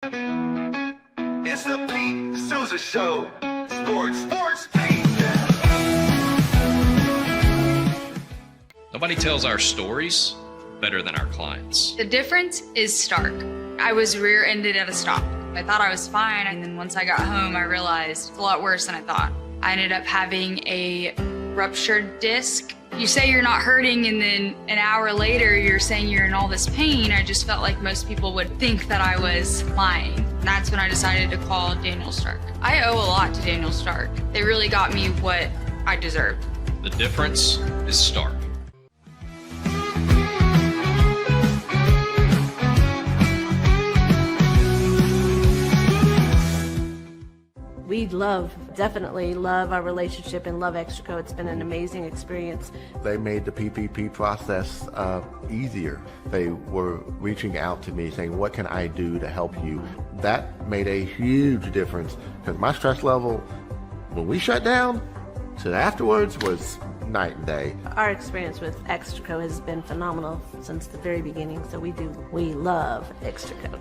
It's the Pete Sousa Show. Sports, Pete. Nobody tells our stories better than our clients. The difference is stark. I was rear-ended at a stop. I thought I was fine, and then once I got home, I realized it's a lot worse than I thought. I ended up having a ruptured disc. You say you're not hurting, and then an hour later, you're saying you're in all this pain. I just felt like most people would think that I was lying. And that's when I decided to call Daniel Stark. I owe a lot to Daniel Stark. They really got me what I deserved. The difference is stark. We definitely love our relationship and love Extraco. It's been an amazing experience. They made the PPP process easier. They were reaching out to me saying, what can I do to help you? That made a huge difference because my stress level, when we shut down, to afterwards was night and day. Our experience with Extraco has been phenomenal since the very beginning, so we love Extraco.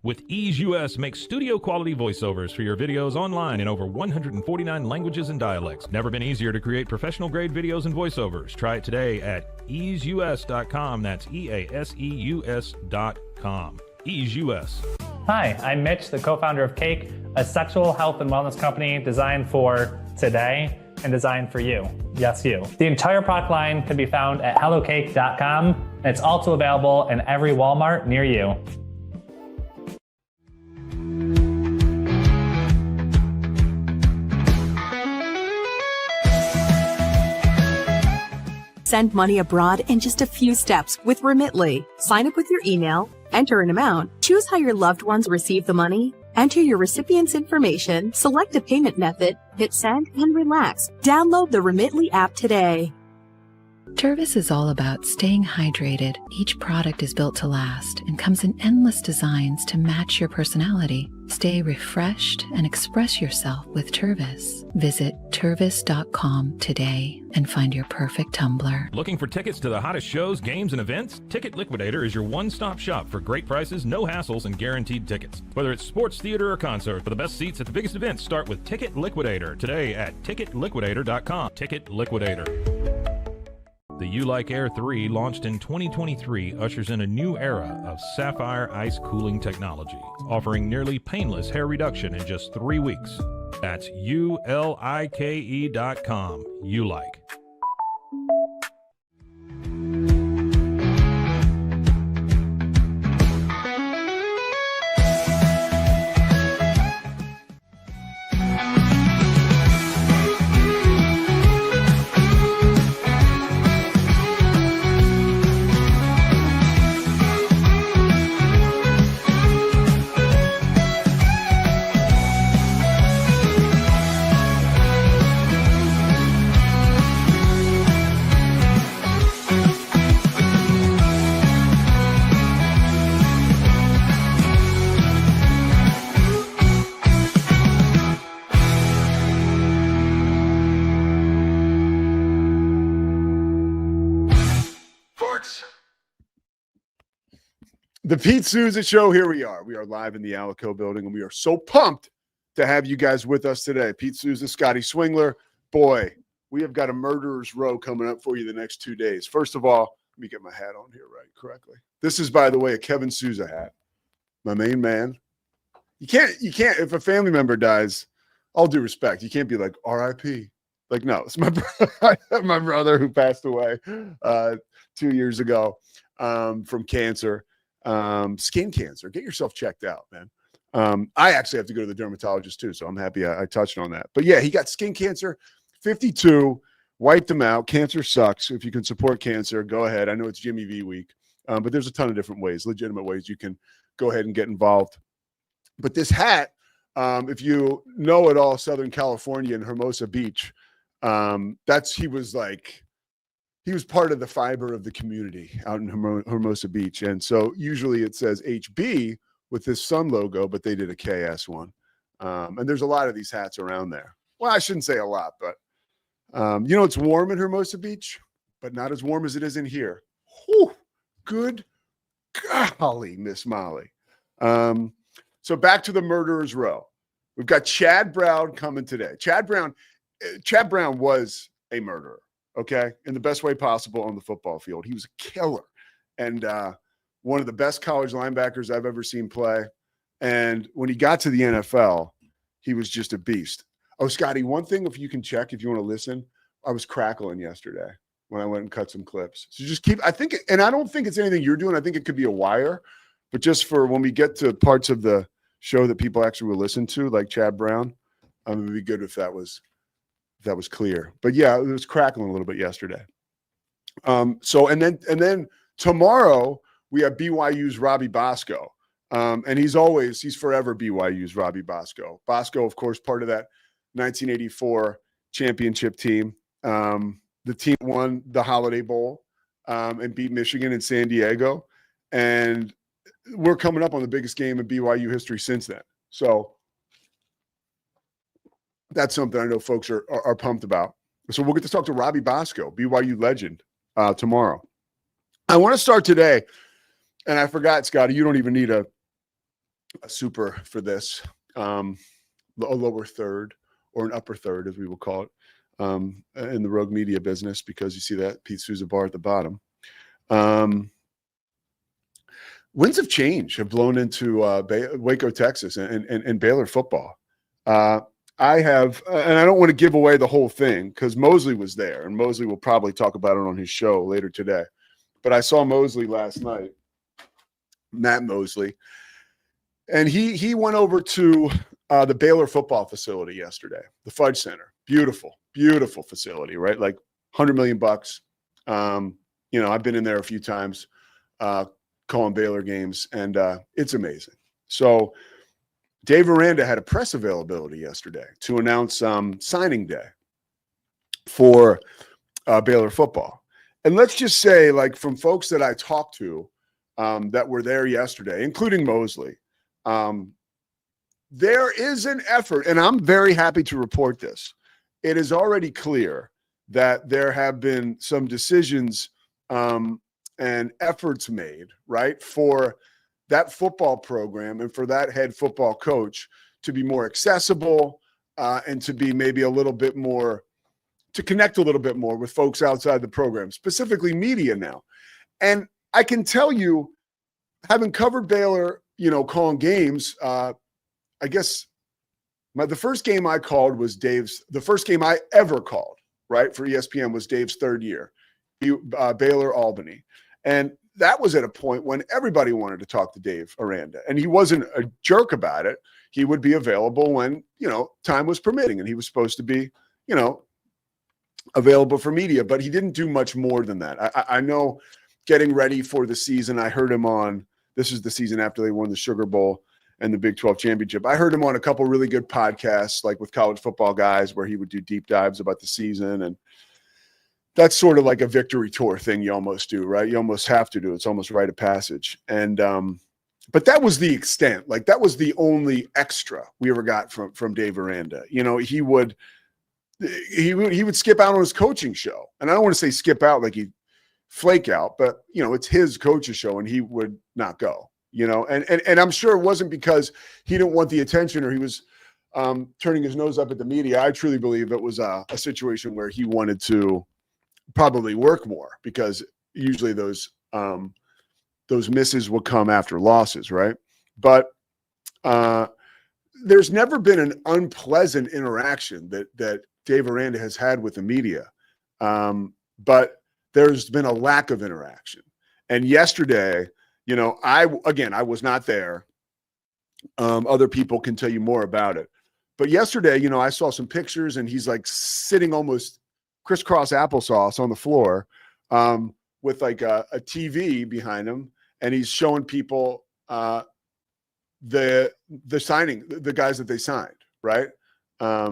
With Ease US, make studio quality voiceovers for your videos online in over 149 languages and dialects. Never been easier to create professional grade videos and voiceovers. Try it today at easeus.com. That's EASEUS.com. Ease US. Hi, I'm Mitch, the co-founder of Cake, a sexual health and wellness company designed for today and designed for you. Yes, you. The entire product line can be found at hellocake.com, and it's also available in every Walmart near you. Send money abroad in just a few steps with Remitly. Sign up with your email, enter an amount, choose how your loved ones receive the money, enter your recipient's information, select a payment method, hit send, and relax. Download the Remitly app today. Tervis is all about staying hydrated. Each product is built to last and comes in endless designs to match your personality. Stay refreshed and express yourself with Tervis. Visit tervis.com today and find your perfect tumbler. Looking for tickets to the hottest shows, games, and events? Ticket Liquidator is your one-stop shop for great prices, no hassles, and guaranteed tickets. Whether it's sports, theater, or concert, for the best seats at the biggest events, start with Ticket Liquidator today at ticketliquidator.com. Ticket Liquidator. The U-Like Air 3, launched in 2023, ushers in a new era of sapphire ice cooling technology, offering nearly painless hair reduction in just 3 weeks. That's ULIKE.com. U-Like. The Pete Sousa Show, here we are. We are live in the Alico building, and we are so pumped to have you guys with us today. Pete Sousa, Scotty Swingler. Boy, we have got a murderer's row coming up for you the next 2 days. First of all, let me get my hat on here right correctly. This is, by the way, a Kevin Sousa hat, my main man. You can't, if a family member dies, all due respect, you can't be like, R.I.P. Like, no, it's my brother who passed away 2 years ago from cancer. Skin cancer. Get yourself checked out, man. I actually have to go to the dermatologist too, so I'm happy I touched on that. But yeah, he got skin cancer, 52, wiped him out. Cancer sucks. If you can support cancer, go ahead. I know it's Jimmy V week, but there's a ton of different ways, legitimate ways you can go ahead and get involved. But this hat, if you know at all Southern California and Hermosa Beach, he was like he was part of the fiber of the community out in Hermosa Beach. And so usually it says HB with this sun logo, but they did a KS one. And there's a lot of these hats around there. Well, I shouldn't say a lot, but it's warm in Hermosa Beach, but not as warm as it is in here. Whew, good golly, Miss Molly. So back to the murderer's row. We've got Chad Brown coming today. Chad Brown was a murderer, okay, in the best way possible on the football field. He was a killer and one of the best college linebackers I've ever seen play. And when he got to the NFL, he was just a beast. Oh, Scotty, one thing, if you can check, if you want to listen, I was crackling yesterday when I went and cut some clips. So just keep, I think, and I don't think it's anything you're doing. I think it could be a wire, but just for when we get to parts of the show that people actually will listen to, like Chad Brown, it would be good if that was clear. But yeah, it was crackling a little bit yesterday. And then tomorrow we have BYU's Robbie Bosco. And he's forever BYU's Robbie Bosco. Bosco, of course, part of that 1984 championship team. The team won the Holiday Bowl and beat Michigan in San Diego. And we're coming up on the biggest game in BYU history since then. So that's something I know folks are pumped about. So we'll get to talk to Robbie Bosco, BYU legend, tomorrow. I want to start today, and I forgot, Scotty, you don't even need a super for this, a lower third or an upper third, as we will call it, in the Rogue Media business, because you see that Pete Sousa bar at the bottom. Winds of change have blown into Waco, Texas, and Baylor football. I have, and I don't want to give away the whole thing because Mosley was there, and Mosley will probably talk about it on his show later today. But I saw Mosley last night, Matt Mosley, and he went over to the Baylor football facility yesterday, the Fudge Center. Beautiful, beautiful facility, right? Like $100 million. I've been in there a few times calling Baylor games, and it's amazing. So Dave Aranda had a press availability yesterday to announce signing day for Baylor football. And let's just say, like, from folks that I talked to that were there yesterday, including Mosley, there is an effort, and I'm very happy to report this. It is already clear that there have been some decisions and efforts made, right, for that football program and for that head football coach to be more accessible and to be maybe a little bit more, to connect a little bit more with folks outside the program, specifically media now. And I can tell you, having covered Baylor, calling games, I guess the first game I called was the first game I ever called, right, for ESPN was Dave's third year, Baylor Albany. And that was at a point when everybody wanted to talk to Dave Aranda, and he wasn't a jerk about it. He would be available when, time was permitting, and he was supposed to be, available for media, but he didn't do much more than that. I know getting ready for the season, I heard him on, this is the season after they won the Sugar Bowl and the Big 12 championship. I heard him on a couple really good podcasts, like with College Football Guys, where he would do deep dives about the season. And that's sort of like a victory tour thing you almost do, right? You almost have to do. It's almost rite of passage. And but that was the extent. Like, that was the only extra we ever got from Dave Aranda. He would skip out on his coaching show. And I don't want to say skip out like he'd flake out, but it's his coach's show and he would not go, and I'm sure it wasn't because he didn't want the attention or he was turning his nose up at the media. I truly believe it was a situation where he wanted to probably work more, because usually those misses will come after losses, right? But there's never been an unpleasant interaction that Dave Aranda has had with the media, but there's been a lack of interaction. And yesterday, I was not there. Other people can tell you more about it. But yesterday, I saw some pictures, and he's like sitting almost crisscross applesauce on the floor with like a TV behind him, and he's showing people the signing, the guys that they signed, right? I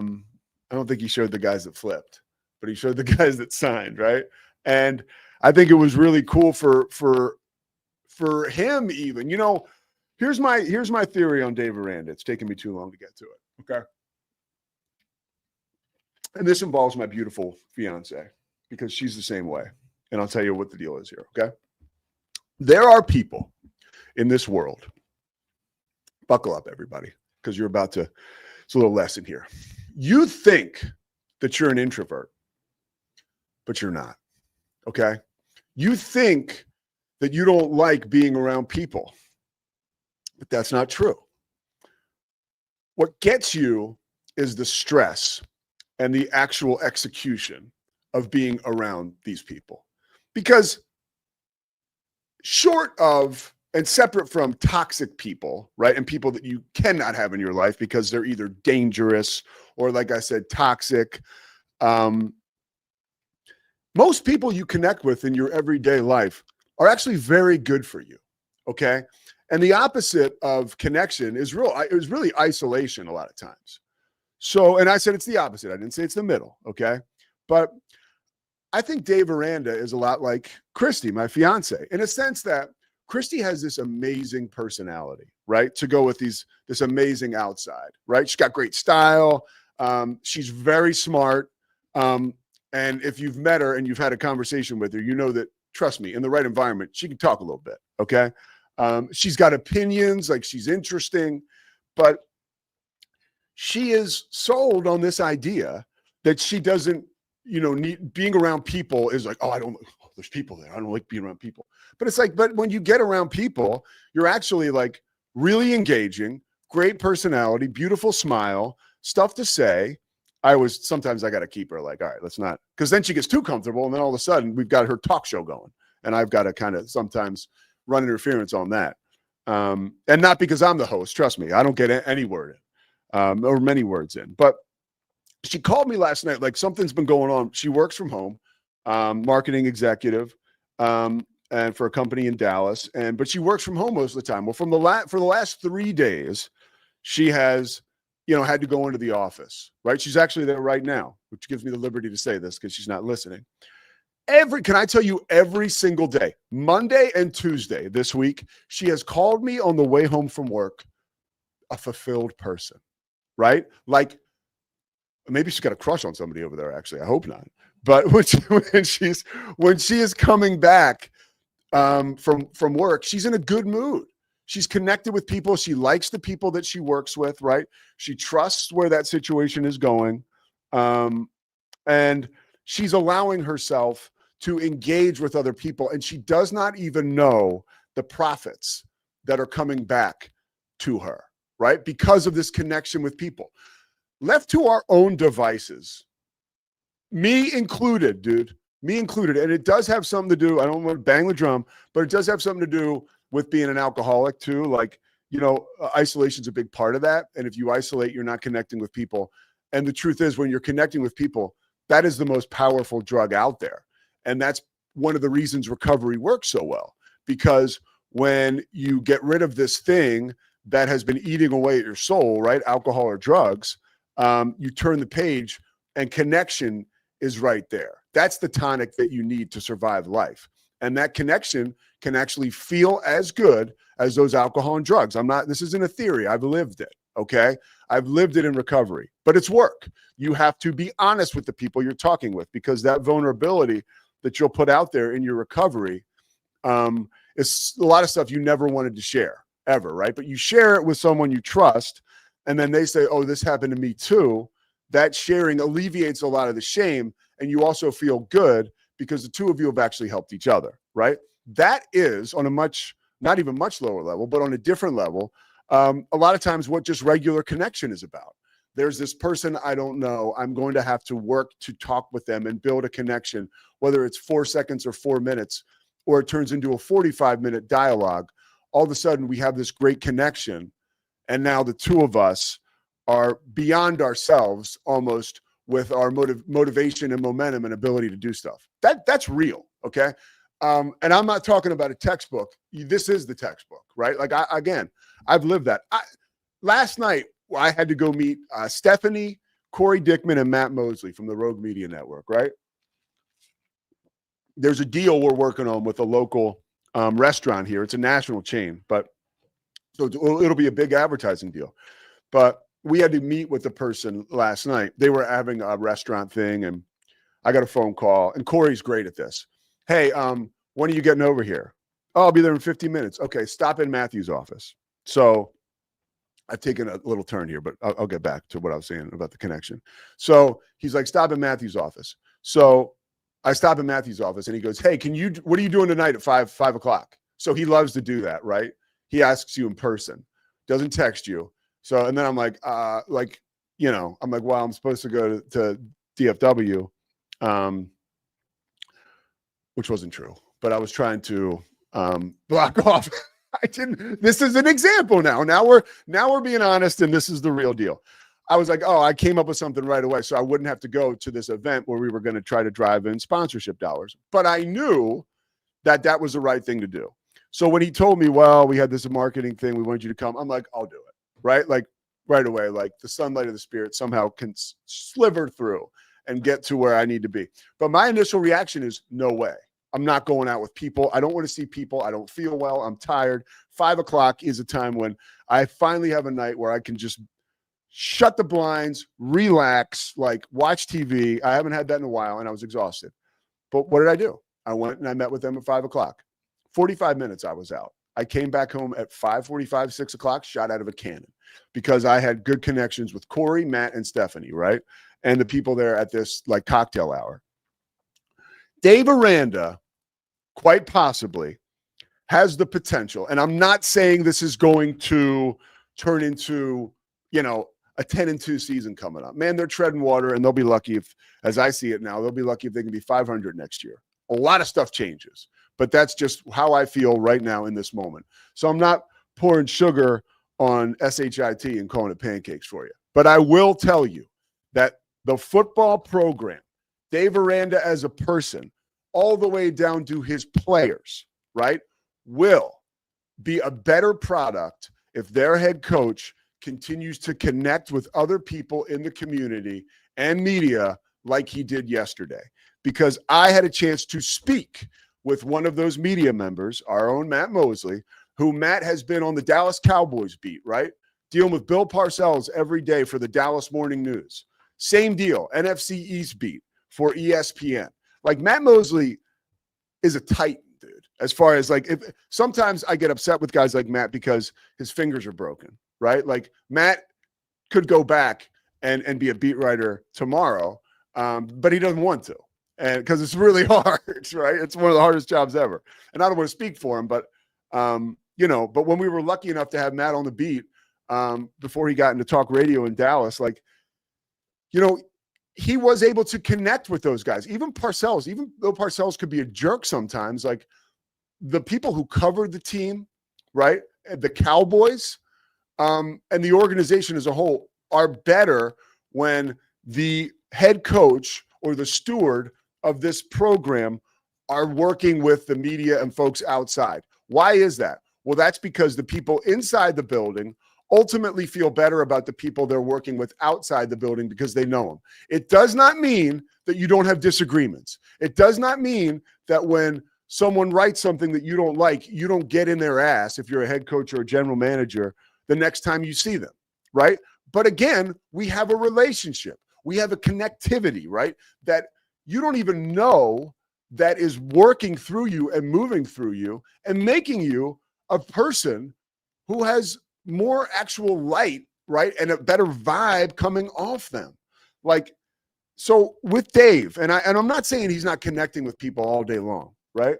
don't think he showed the guys that flipped, but he showed the guys that signed, right? And I think it was really cool for him even. You know, here's my theory on Dave Aranda. It's taken me too long to get to it. Okay. And this involves my beautiful fiance because she's the same way. And I'll tell you what the deal is here. Okay. There are people in this world. Buckle up, everybody, because you're about to, it's a little lesson here. You think that you're an introvert, but you're not. Okay. You think that you don't like being around people, but that's not true. What gets you is the stress and the actual execution of being around these people. Because short of and separate from toxic people, right? And people that you cannot have in your life because they're either dangerous or, like I said, toxic. Most people you connect with in your everyday life are actually very good for you. Okay. And the opposite of connection is really isolation a lot of times. So, and I said it's the opposite. I didn't say it's the middle. Okay. But I think Dave Aranda is a lot like Christy, my fiance, in a sense that Christy has this amazing personality, right? To go with this amazing outside, right? She's got great style. She's very smart. And if you've met her and you've had a conversation with her, you know that, trust me, in the right environment, she can talk a little bit. Okay. She's got opinions, like she's interesting, but she is sold on this idea that she doesn't, need being around people is like, there's people there. I don't like being around people. But it's like, but when you get around people, you're actually like really engaging, great personality, beautiful smile, stuff to say. Sometimes I got to keep her like, all right, let's not, because then she gets too comfortable. And then all of a sudden we've got her talk show going. And I've got to kind of sometimes run interference on that. And not because I'm the host, trust me, I don't get any word in, or many words in, but she called me last night, like something's been going on. She works from home, marketing executive, and for a company in Dallas. But she works from home most of the time. Well, for the last 3 days, she has, had to go into the office, right? She's actually there right now, which gives me the liberty to say this because she's not listening. Can I tell you, every single day, Monday and Tuesday this week, she has called me on the way home from work, a fulfilled person, right? Like, maybe she's got a crush on somebody over there, actually. I hope not. But when she is coming back from work, she's in a good mood. She's connected with people. She likes the people that she works with, right? She trusts where that situation is going. And she's allowing herself to engage with other people. And she does not even know the profits that are coming back to her, right? Because of this connection with people. Left to our own devices, me included, dude, me included. And it does have something to do, I don't want to bang the drum, but it does have something to do with being an alcoholic too. Like, isolation's a big part of that. And if you isolate, you're not connecting with people. And the truth is, when you're connecting with people, that is the most powerful drug out there. And that's one of the reasons recovery works so well, because when you get rid of this thing that has been eating away at your soul, right? Alcohol or drugs, you turn the page and connection is right there. That's the tonic that you need to survive life. And that connection can actually feel as good as those alcohol and drugs. This isn't a theory. I've lived it. Okay. I've lived it in recovery, but it's work. You have to be honest with the people you're talking with, because that vulnerability that you'll put out there in your recovery is a lot of stuff you never wanted to share ever. Right. But you share it with someone you trust, and then they say, oh, this happened to me too. That sharing alleviates a lot of the shame. And you also feel good because the two of you have actually helped each other, right? That is on a not even much lower level, but on a different level, a lot of times what just regular connection is about. There's this person I don't know. I'm going to have to work to talk with them and build a connection, whether it's 4 seconds or 4 minutes, or it turns into a 45-minute dialogue. All of a sudden, we have this great connection. And now the two of us are beyond ourselves almost with our motivation and momentum and ability to do stuff. That's real, okay? And I'm not talking about a textbook. This is the textbook, right? Like, I've lived that. Last night, I had to go meet Stephanie, Corey Dickman, and Matt Mosley from the Rogue Media Network, right? there's a deal we're working on with a local restaurant here. It's a national chain, but so it'll be a big advertising deal. But we had to meet with the person last night. They were having a restaurant thing, and I got a phone call, and Corey's great at this. Hey, when are you getting over here? Oh, I'll be there in 15 minutes. Okay, stop in Matthew's office. So I've taken a little turn here, but I'll get back to what I was saying about the connection. So he's like, stop in Matthew's office. So I stop in Matthew's office, and he goes, hey, what are you doing tonight at 5 o'clock? So he loves to do that, right? He asks you in person, doesn't text you. So, and then I'm like, I'm like, well, I'm supposed to go to DFW, which wasn't true, but I was trying to block off. I didn't. This is an example now. Now we're being honest, and this is the real deal. I was like, I came up with something right away, so I wouldn't have to go to this event where we were going to try to drive in sponsorship dollars. But I knew that was the right thing to do. So when he told me, well, we had this marketing thing, we wanted you to come, I'm like, I'll do it, right? Like right away, like the sunlight of the spirit somehow can sliver through and get to where I need to be. But my initial reaction is no way. I'm not going out with people. I don't want to see people. I don't feel well. I'm tired. 5 o'clock is a time when I finally have a night where I can just shut the blinds, relax, like watch TV. I haven't had that in a while, and I was exhausted. But what did I do? I went and I met with them at 5 o'clock. 45 minutes I was out. I came back home at 5:45, 6 o'clock, shot out of a cannon because I had good connections with Corey, Matt, and Stephanie, right? And the people there at this like cocktail hour. Dave Aranda, quite possibly, has the potential, and I'm not saying this is going to turn into, a 10-2 season coming up. Man, they're treading water, and they'll be lucky if, as I see it now, they'll be lucky if they can be 500 next year. A lot of stuff changes, but that's just how I feel right now in this moment. So I'm not pouring sugar on SHIT and calling it pancakes for you. But I will tell you that the football program, Dave Aranda as a person, all the way down to his players, right, will be a better product if their head coach continues to connect with other people in the community and media like he did yesterday. Because I had a chance to speak with one of those media members, our own Matt Mosley, who Matt has been on the Dallas Cowboys beat, right? Dealing with Bill Parcells every day for the Dallas Morning News. Same deal, NFC East beat for ESPN. Like Matt Mosley is a titan, dude. As far as like, if sometimes I get upset with guys like Matt because his fingers are broken, right? Like Matt could go back and be a beat writer tomorrow, but he doesn't want to. And because it's really hard, right? It's one of the hardest jobs ever. And I don't want to speak for him, but but when we were lucky enough to have Matt on the beat before he got into talk radio in Dallas, like, he was able to connect with those guys. Even Parcells, even though Parcells could be a jerk sometimes, like the people who covered the team, right? The Cowboys and the organization as a whole are better when the head coach or the steward of this program are working with the media and folks outside. Why is that? Well, that's because the people inside the building ultimately feel better about the people they're working with outside the building because they know them. It does not mean that you don't have disagreements. It does not mean that when someone writes something that you don't like, you don't get in their ass if you're a head coach or a general manager the next time you see them, right? But again, we have a relationship. We have a connectivity, right? That you don't even know that is working through you and moving through you and making you a person who has more actual light, right? And a better vibe coming off them. Like, so with Dave, and I'm not saying he's not connecting with people all day long, right?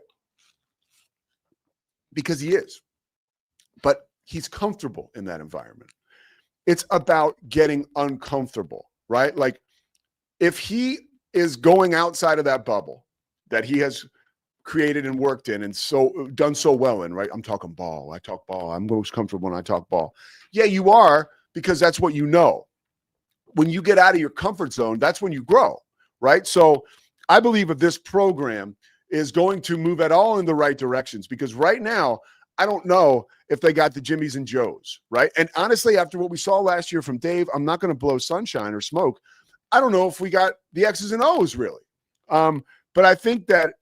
Because he is, but he's comfortable in that environment. It's about getting uncomfortable, right? Like if he is going outside of that bubble that he has created and worked in and so done so well in, right? I'm talking ball. I talk ball. I'm most comfortable when I talk ball. Yeah, you are, because that's what you know. When you get out of your comfort zone, that's when you grow, right? So I believe if this program is going to move at all in the right directions, because right now, I don't know if they got the Jimmies and Joes, right? And honestly, after what we saw last year from Dave, I'm not going to blow sunshine or smoke. I don't know if we got the X's and O's really. But I think that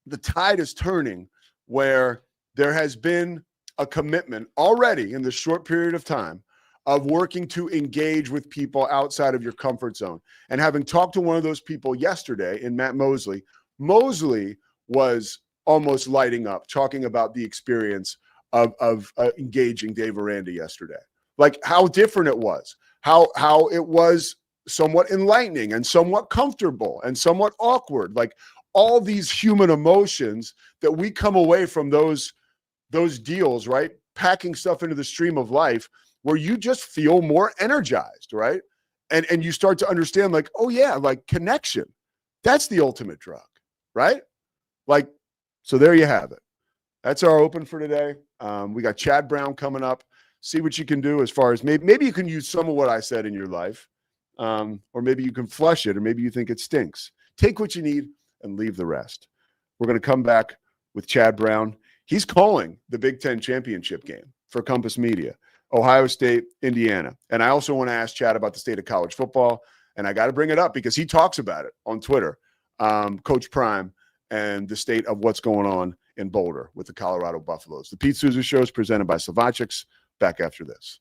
the tide is turning where there has been a commitment already in this short period of time of working to engage with people outside of your comfort zone. And having talked to one of those people yesterday in Matt Mosley, Mosley was almost lighting up, talking about the experience of engaging Dave Aranda yesterday. Like how different it was, how it was somewhat enlightening and somewhat comfortable and somewhat awkward. Like all these human emotions that we come away from those deals, right? Packing stuff into the stream of life where you just feel more energized, right? And you start to understand like, oh yeah, like connection, that's the ultimate drug, right? Like, so there you have it. That's our open for today. We got Chad Brown coming up. See what you can do as far as maybe you can use some of what I said in your life, or maybe you can flush it, or maybe you think it stinks. Take what you need and leave the rest. We're going to come back with Chad Brown. He's calling the Big Ten championship game for Compass Media, Ohio State, Indiana. And I also want to ask Chad about the state of college football. And I got to bring it up because he talks about it on Twitter, Coach Prime, and the state of what's going on in Boulder with the Colorado Buffaloes. The Pete Sousa Show is presented by Slovakics. Back after this.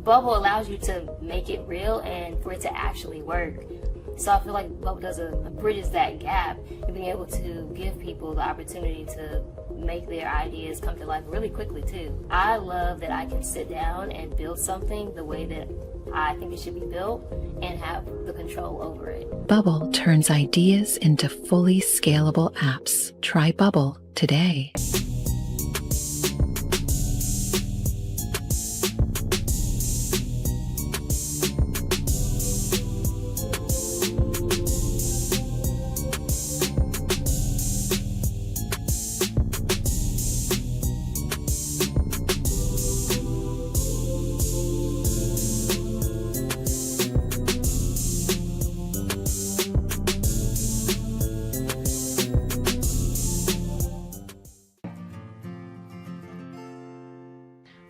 Bubble allows you to make it real and for it to actually work. So I feel like Bubble bridges that gap and being able to give people the opportunity to make their ideas come to life really quickly too. I love that I can sit down and build something the way that I think it should be built and have the control over it. Bubble turns ideas into fully scalable apps. Try Bubble today.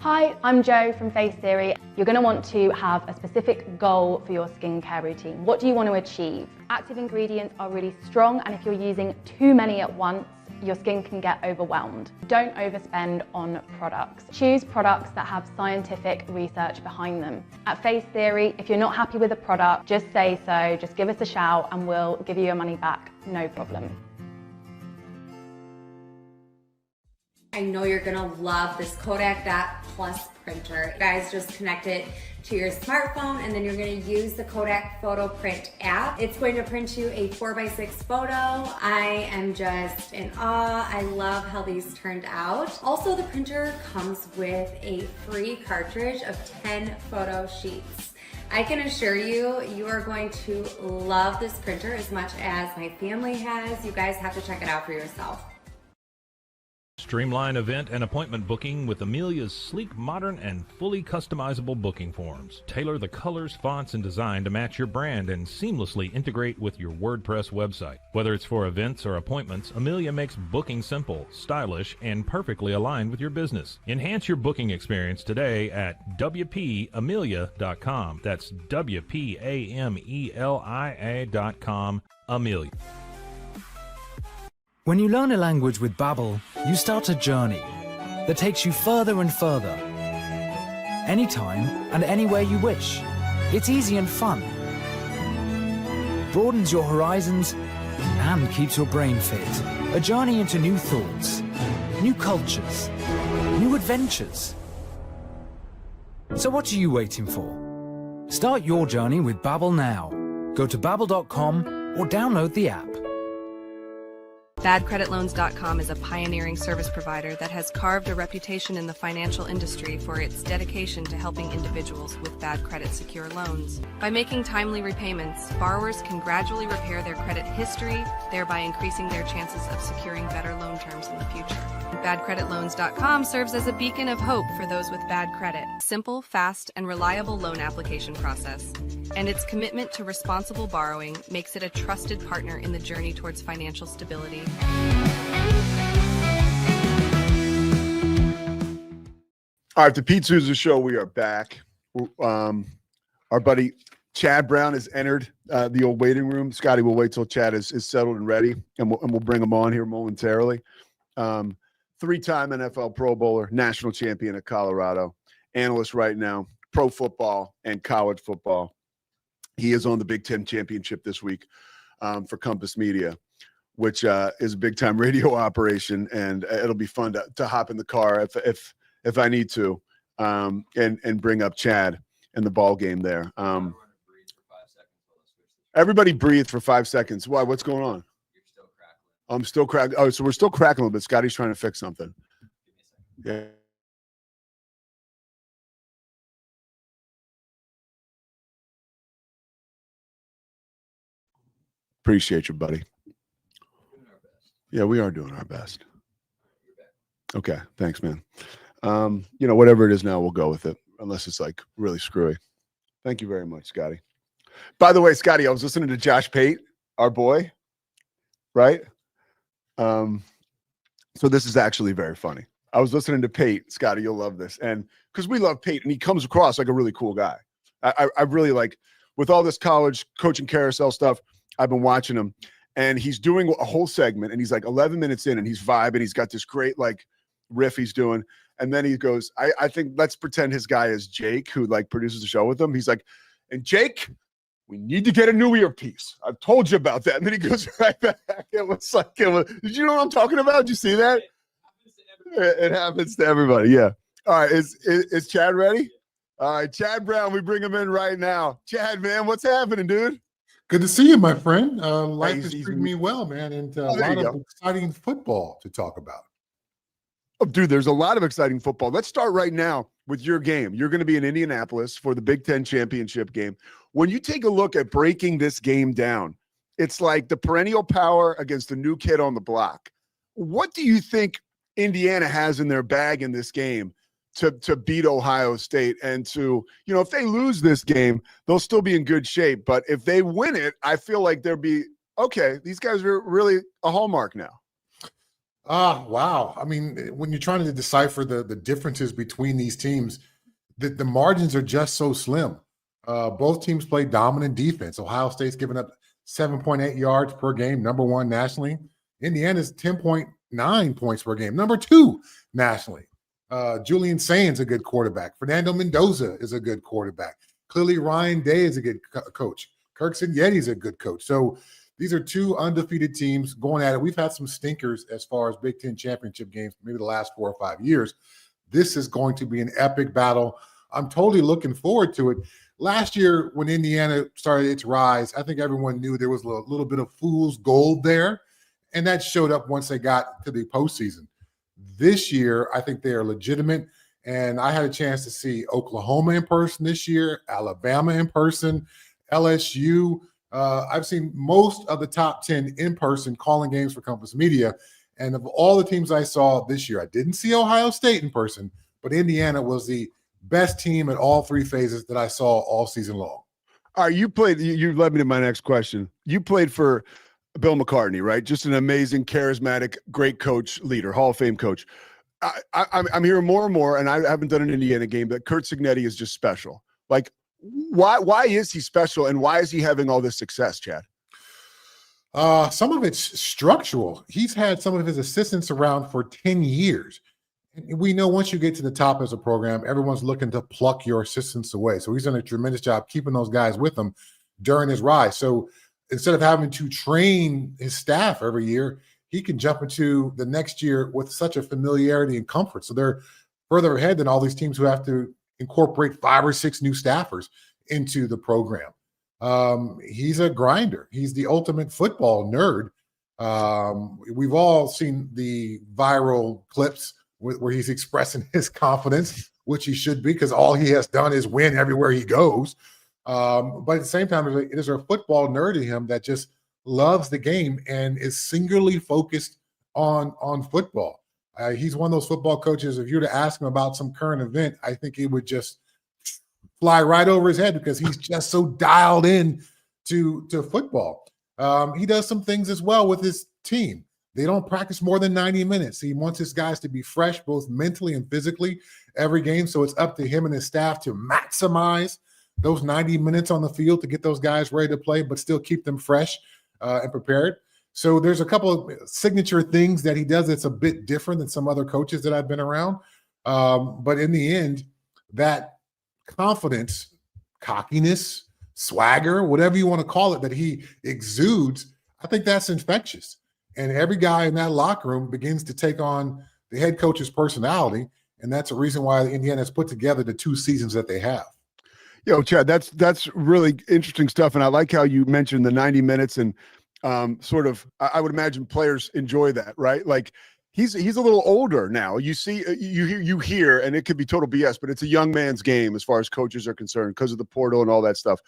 Hi, I'm Jo from Face Theory. You're going to want to have a specific goal for your skincare routine. What do you want to achieve? Active ingredients are really strong, and if you're using too many at once, your skin can get overwhelmed. Don't overspend on products. Choose products that have scientific research behind them. At Face Theory, if you're not happy with a product, just say so, just give us a shout and we'll give you your money back, no problem. I know you're gonna love this Kodak Dot Plus printer. You guys just connect it to your smartphone and then you're gonna use the Kodak Photo Print app. It's going to print you a 4x6 photo. I am just in awe. I love how these turned out. Also, the printer comes with a free cartridge of 10 photo sheets. I can assure you, you are going to love this printer as much as my family has. You guys have to check it out for yourself. Streamline event and appointment booking with Amelia's sleek, modern, and fully customizable booking forms. Tailor the colors, fonts, and design to match your brand and seamlessly integrate with your WordPress website. Whether it's for events or appointments, Amelia makes booking simple, stylish, and perfectly aligned with your business. Enhance your booking experience today at WPAmelia.com. That's WPAMELIA.com. Amelia. When you learn a language with Babbel, you start a journey that takes you further and further. Anytime and anywhere you wish. It's easy and fun. Broadens your horizons and keeps your brain fit. A journey into new thoughts, new cultures, new adventures. So what are you waiting for? Start your journey with Babbel now. Go to babbel.com or download the app. BadCreditLoans.com is a pioneering service provider that has carved a reputation in the financial industry for its dedication to helping individuals with bad credit secure loans. By making timely repayments, borrowers can gradually repair their credit history, thereby increasing their chances of securing better loan terms in the future. BadCreditLoans.com serves as a beacon of hope for those with bad credit. Simple, fast, and reliable loan application process. And its commitment to responsible borrowing makes it a trusted partner in the journey towards financial stability. All right, the Pete Sousa Show, we are back. Our buddy Chad Brown has entered the old waiting room. Scotty, we'll wait till Chad is settled and ready, and we'll bring him on here momentarily. Three-time NFL Pro Bowler, national champion at Colorado, analyst right now, pro football and college football. He is on the Big Ten Championship this week for Compass Media, which is a big-time radio operation, and it'll be fun to hop in the car if I need to, and bring up Chad and the ball game there. Everybody breathe for 5 seconds. Why? What's going on? I'm still crackling. Oh, so we're still crackling a little bit. Scotty's trying to fix something. Yeah. Appreciate you, buddy. Yeah, we are doing our best. Okay, thanks, man. Whatever it is now, we'll go with it, unless it's like really screwy. Thank you very much, Scotty. By the way, Scotty, I was listening to Josh Pate, our boy, right? So this is actually very funny. I was listening to Pate, Scotty, you'll love this. And because we love Pate, and he comes across like a really cool guy. I really like, with all this college coaching carousel stuff, I've been watching him, and he's doing a whole segment, and he's like 11 minutes in, and he's vibing. He's got this great like riff he's doing. And then he goes, I think let's pretend his guy is Jake, who like produces the show with him. He's like, and Jake, we need to get a new earpiece. I've told you about that. And then he goes right back. It was like, did you know what I'm talking about? Did you see that? It happens to everybody. Yeah. All right. Is Chad ready? All right. Chad Brown, we bring him in right now. Chad, man, what's happening, dude? Good to see you, my friend. Life is treating me well, man. And a lot of exciting football to talk about. Oh, dude, there's a lot of exciting football. Let's start right now with your game. You're going to be in Indianapolis for the Big Ten Championship game. When you take a look at breaking this game down, it's like the perennial power against the new kid on the block. What do you think Indiana has in their bag in this game to beat Ohio State? And to, if they lose this game, they'll still be in good shape. But if they win it, I feel like they'll be, okay, these guys are really a hallmark now. Wow. I mean, when you're trying to decipher the differences between these teams, the margins are just so slim. Both teams play dominant defense. Ohio State's giving up 7.8 yards per game, number one nationally. Indiana's 10.9 points per game, number two nationally. Julian Sainz a good quarterback. Fernando Mendoza is a good quarterback. Clearly, Ryan Day is a good coach. Kirk Cignetti's a good coach. So these are two undefeated teams going at it. We've had some stinkers as far as Big Ten championship games, maybe the last 4 or 5 years. This is going to be an epic battle. I'm totally looking forward to it. Last year, when Indiana started its rise, I think everyone knew there was a little bit of fool's gold there, and that showed up once they got to the postseason. This year, I think they are legitimate, and I had a chance to see Oklahoma in person this year, Alabama in person, LSU. I've seen most of the top 10 in person calling games for Compass Media, and of all the teams I saw this year, I didn't see Ohio State in person, but Indiana was the best team at all three phases that I saw all season long. All right, you led me to my next question. You played for Bill McCartney, right? Just an amazing, charismatic, great coach, leader, Hall of Fame coach. I'm hearing more and more, and I haven't done an Indiana game, but Kurt Cignetti is just special. Like, why is he special, and why is he having all this success, Chad? Some of it's structural. He's had some of his assistants around for 10 years. And we know once you get to the top as a program, everyone's looking to pluck your assistants away. So he's done a tremendous job keeping those guys with him during his rise. So instead of having to train his staff every year, he can jump into the next year with such a familiarity and comfort. So they're further ahead than all these teams who have to incorporate 5 or 6 new staffers into the program. He's a grinder. He's the ultimate football nerd. We've all seen the viral clips where he's expressing his confidence, which he should be, because all he has done is win everywhere he goes. But at the same time, there's a football nerd in him that just loves the game and is singularly focused on football. He's one of those football coaches. If you were to ask him about some current event, I think he would just fly right over his head because he's just so dialed in to football. He does some things as well with his team. They don't practice more than 90 minutes. He wants his guys to be fresh, both mentally and physically, every game. So it's up to him and his staff to maximize those 90 minutes on the field to get those guys ready to play, but still keep them fresh and prepared. So there's a couple of signature things that he does that's a bit different than some other coaches that I've been around. But in the end, that confidence, cockiness, swagger, whatever you want to call it, that he exudes, I think that's infectious. And every guy in that locker room begins to take on the head coach's personality. And that's a reason why Indiana has put together the 2 seasons that they have. Chad, that's really interesting stuff. And I like how you mentioned the 90 minutes and sort of, I would imagine players enjoy that, right? Like he's a little older now. You see, you hear, and it could be total BS, but it's a young man's game as far as coaches are concerned because of the portal and all that stuff.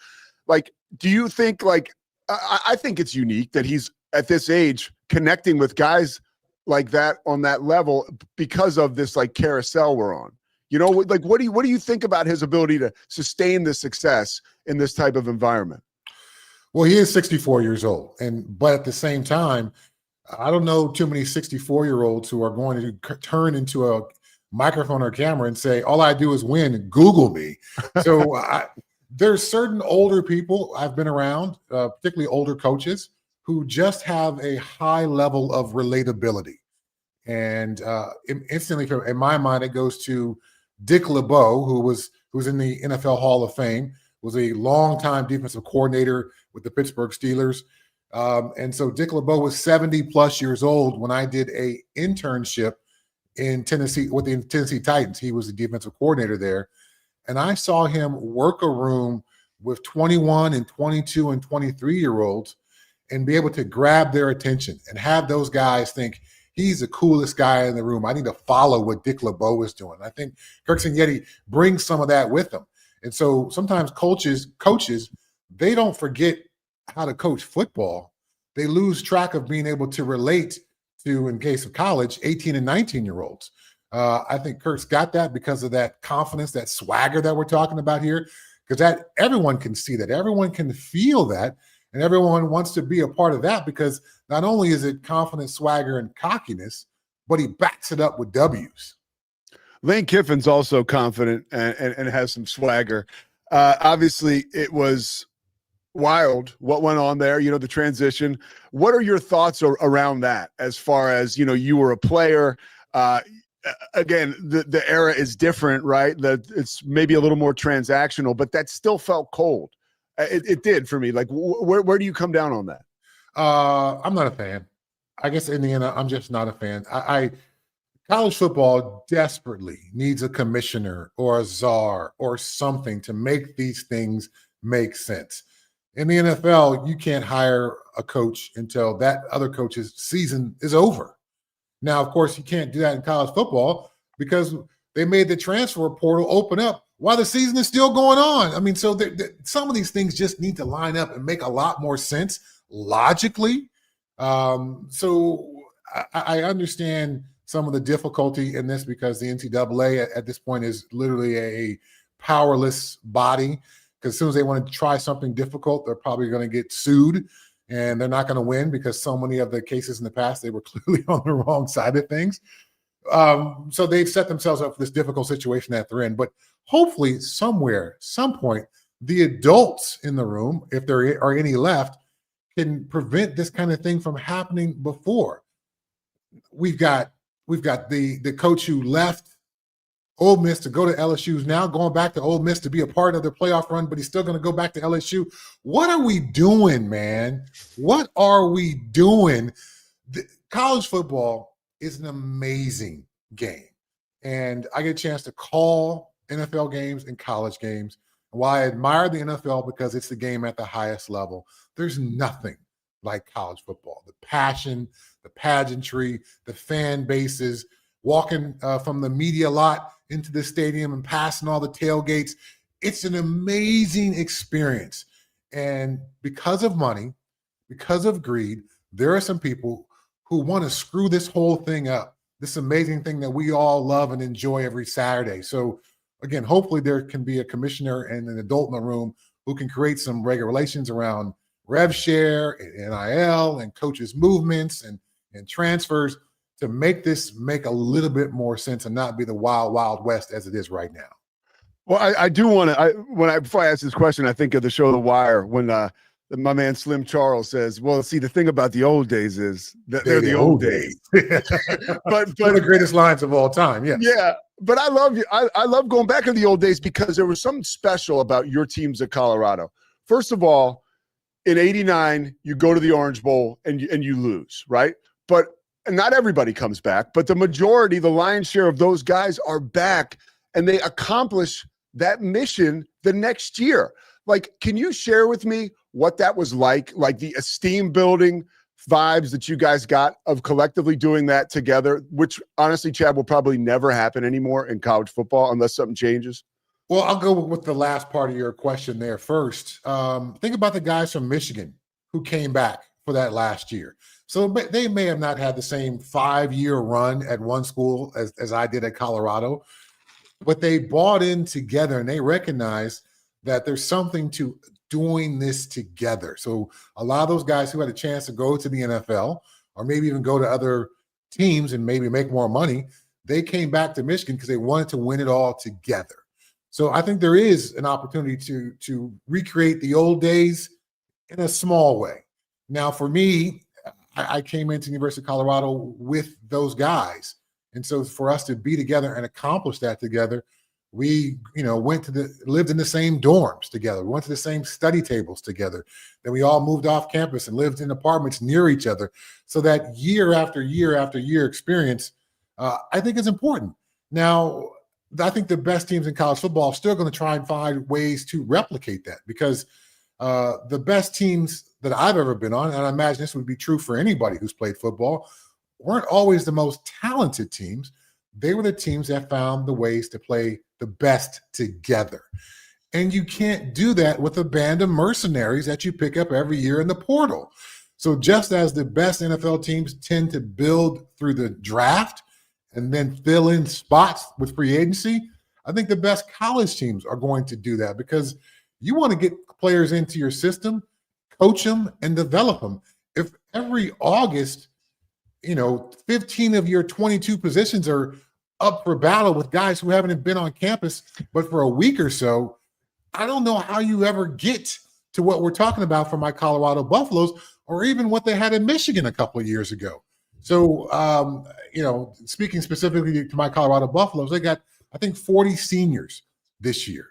Like, do you think I think it's unique that he's at this age connecting with guys like that on that level because of this like carousel we're on. Like what do you think about his ability to sustain the success in this type of environment? Well, he is 64 years old, but at the same time, I don't know too many 64-year-olds who are going to turn into a microphone or camera and say, all I do is win, Google me. So there's certain older people I've been around, particularly older coaches, who just have a high level of relatability. And instantly, in my mind, it goes to Dick LeBeau, who's in the NFL Hall of Fame, was a longtime defensive coordinator with the Pittsburgh Steelers. And so Dick LeBeau was 70-plus years old when I did a internship in Tennessee with the Tennessee Titans. He was the defensive coordinator there. And I saw him work a room with 21 and 22 and 23-year-olds and be able to grab their attention and have those guys think, he's the coolest guy in the room. I need to follow what Dick LeBeau is doing. I think Kirk Cignetti brings some of that with him. And so sometimes coaches, they don't forget how to coach football. They lose track of being able to relate to, in case of college, 18 and 19-year-olds. I think Kirk's got that because of that confidence, that swagger that we're talking about here, because that everyone can see that. Everyone can feel that. And everyone wants to be a part of that because not only is it confidence, swagger, and cockiness, but he backs it up with W's. Lane Kiffin's also confident and has some swagger. Obviously, it was wild what went on there, the transition. What are your thoughts around that as far as, you were a player? Again, the era is different, right? It's maybe a little more transactional, but that still felt cold. It did for me. Like, where do you come down on that? I'm not a fan. I guess in the end, I'm just not a fan. College football desperately needs a commissioner or a czar or something to make these things make sense. In the NFL, you can't hire a coach until that other coach's season is over. Now, of course, you can't do that in college football because they made the transfer portal open up while the season is still going on. I mean, so some of these things just need to line up and make a lot more sense logically. So I understand some of the difficulty in this because the NCAA at this point is literally a powerless body, because as soon as they want to try something difficult, they're probably going to get sued and they're not going to win because so many of the cases in the past, they were clearly on the wrong side of things. So they've set themselves up for this difficult situation that they're in. But hopefully somewhere, some point, the adults in the room, if there are any left, can prevent this kind of thing from happening before. We've got the coach who left Ole Miss to go to LSU is now going back to Ole Miss to be a part of the playoff run, but he's still going to go back to LSU. What are we doing, man? What are we doing? College football is an amazing game. And I get a chance to call NFL games and college games. While I admire the NFL because it's the game at the highest level, there's nothing like college football. The passion, the pageantry, the fan bases, walking from the media lot into the stadium and passing all the tailgates. It's an amazing experience. And because of money, because of greed, there are some people who want to screw this whole thing up, this amazing thing that we all love and enjoy every Saturday. So again, hopefully there can be a commissioner and an adult in the room who can create some regulations around rev share, NIL, and coaches' movements and transfers to make this make a little bit more sense and not be the wild, wild west as it is right now. Well, I do want to, before I ask this question, I think of the show The Wire when my man Slim Charles says, well, see, the thing about the old days is that they're the old days. but one of the greatest lines of all time. Yes. Yeah. But I love you. I love going back to the old days because there was something special about your teams at Colorado. First of all, in '89, you go to the Orange Bowl and you lose, right? But not everybody comes back, but the majority, the lion's share of those guys are back and they accomplish that mission the next year. Like, can you share with me what that was like the esteem building vibes that you guys got of collectively doing that together, which honestly, Chad, will probably never happen anymore in college football unless something changes? Well, I'll go with the last part of your question there first. Think about the guys from Michigan who came back for that last year. So they may have not had the same 5-year run at one school as I did at Colorado, but they bought in together and they recognized that there's something to doing this together. So a lot of those guys who had a chance to go to the NFL or maybe even go to other teams and maybe make more money, they came back to Michigan because they wanted to win it all together. So I think there is an opportunity to recreate the old days in a small way. Now, for me, I came into the University of Colorado with those guys. And so for us to be together and accomplish that together, we, lived in the same dorms together. We went to the same study tables together. Then we all moved off campus and lived in apartments near each other. So that year after year after year experience, I think is important. Now, I think the best teams in college football are still going to try and find ways to replicate that because the best teams that I've ever been on, and I imagine this would be true for anybody who's played football, weren't always the most talented teams. They were the teams that found the ways to play the best together. And you can't do that with a band of mercenaries that you pick up every year in the portal. So just as the best NFL teams tend to build through the draft and then fill in spots with free agency, I think the best college teams are going to do that because you want to get players into your system, coach them, and develop them. If every August, 15 of your 22 positions are up for battle with guys who haven't been on campus but for a week or so, I don't know how you ever get to what we're talking about for my Colorado Buffaloes or even what they had in Michigan a couple of years ago. So, speaking specifically to my Colorado Buffaloes, they got, I think, 40 seniors this year.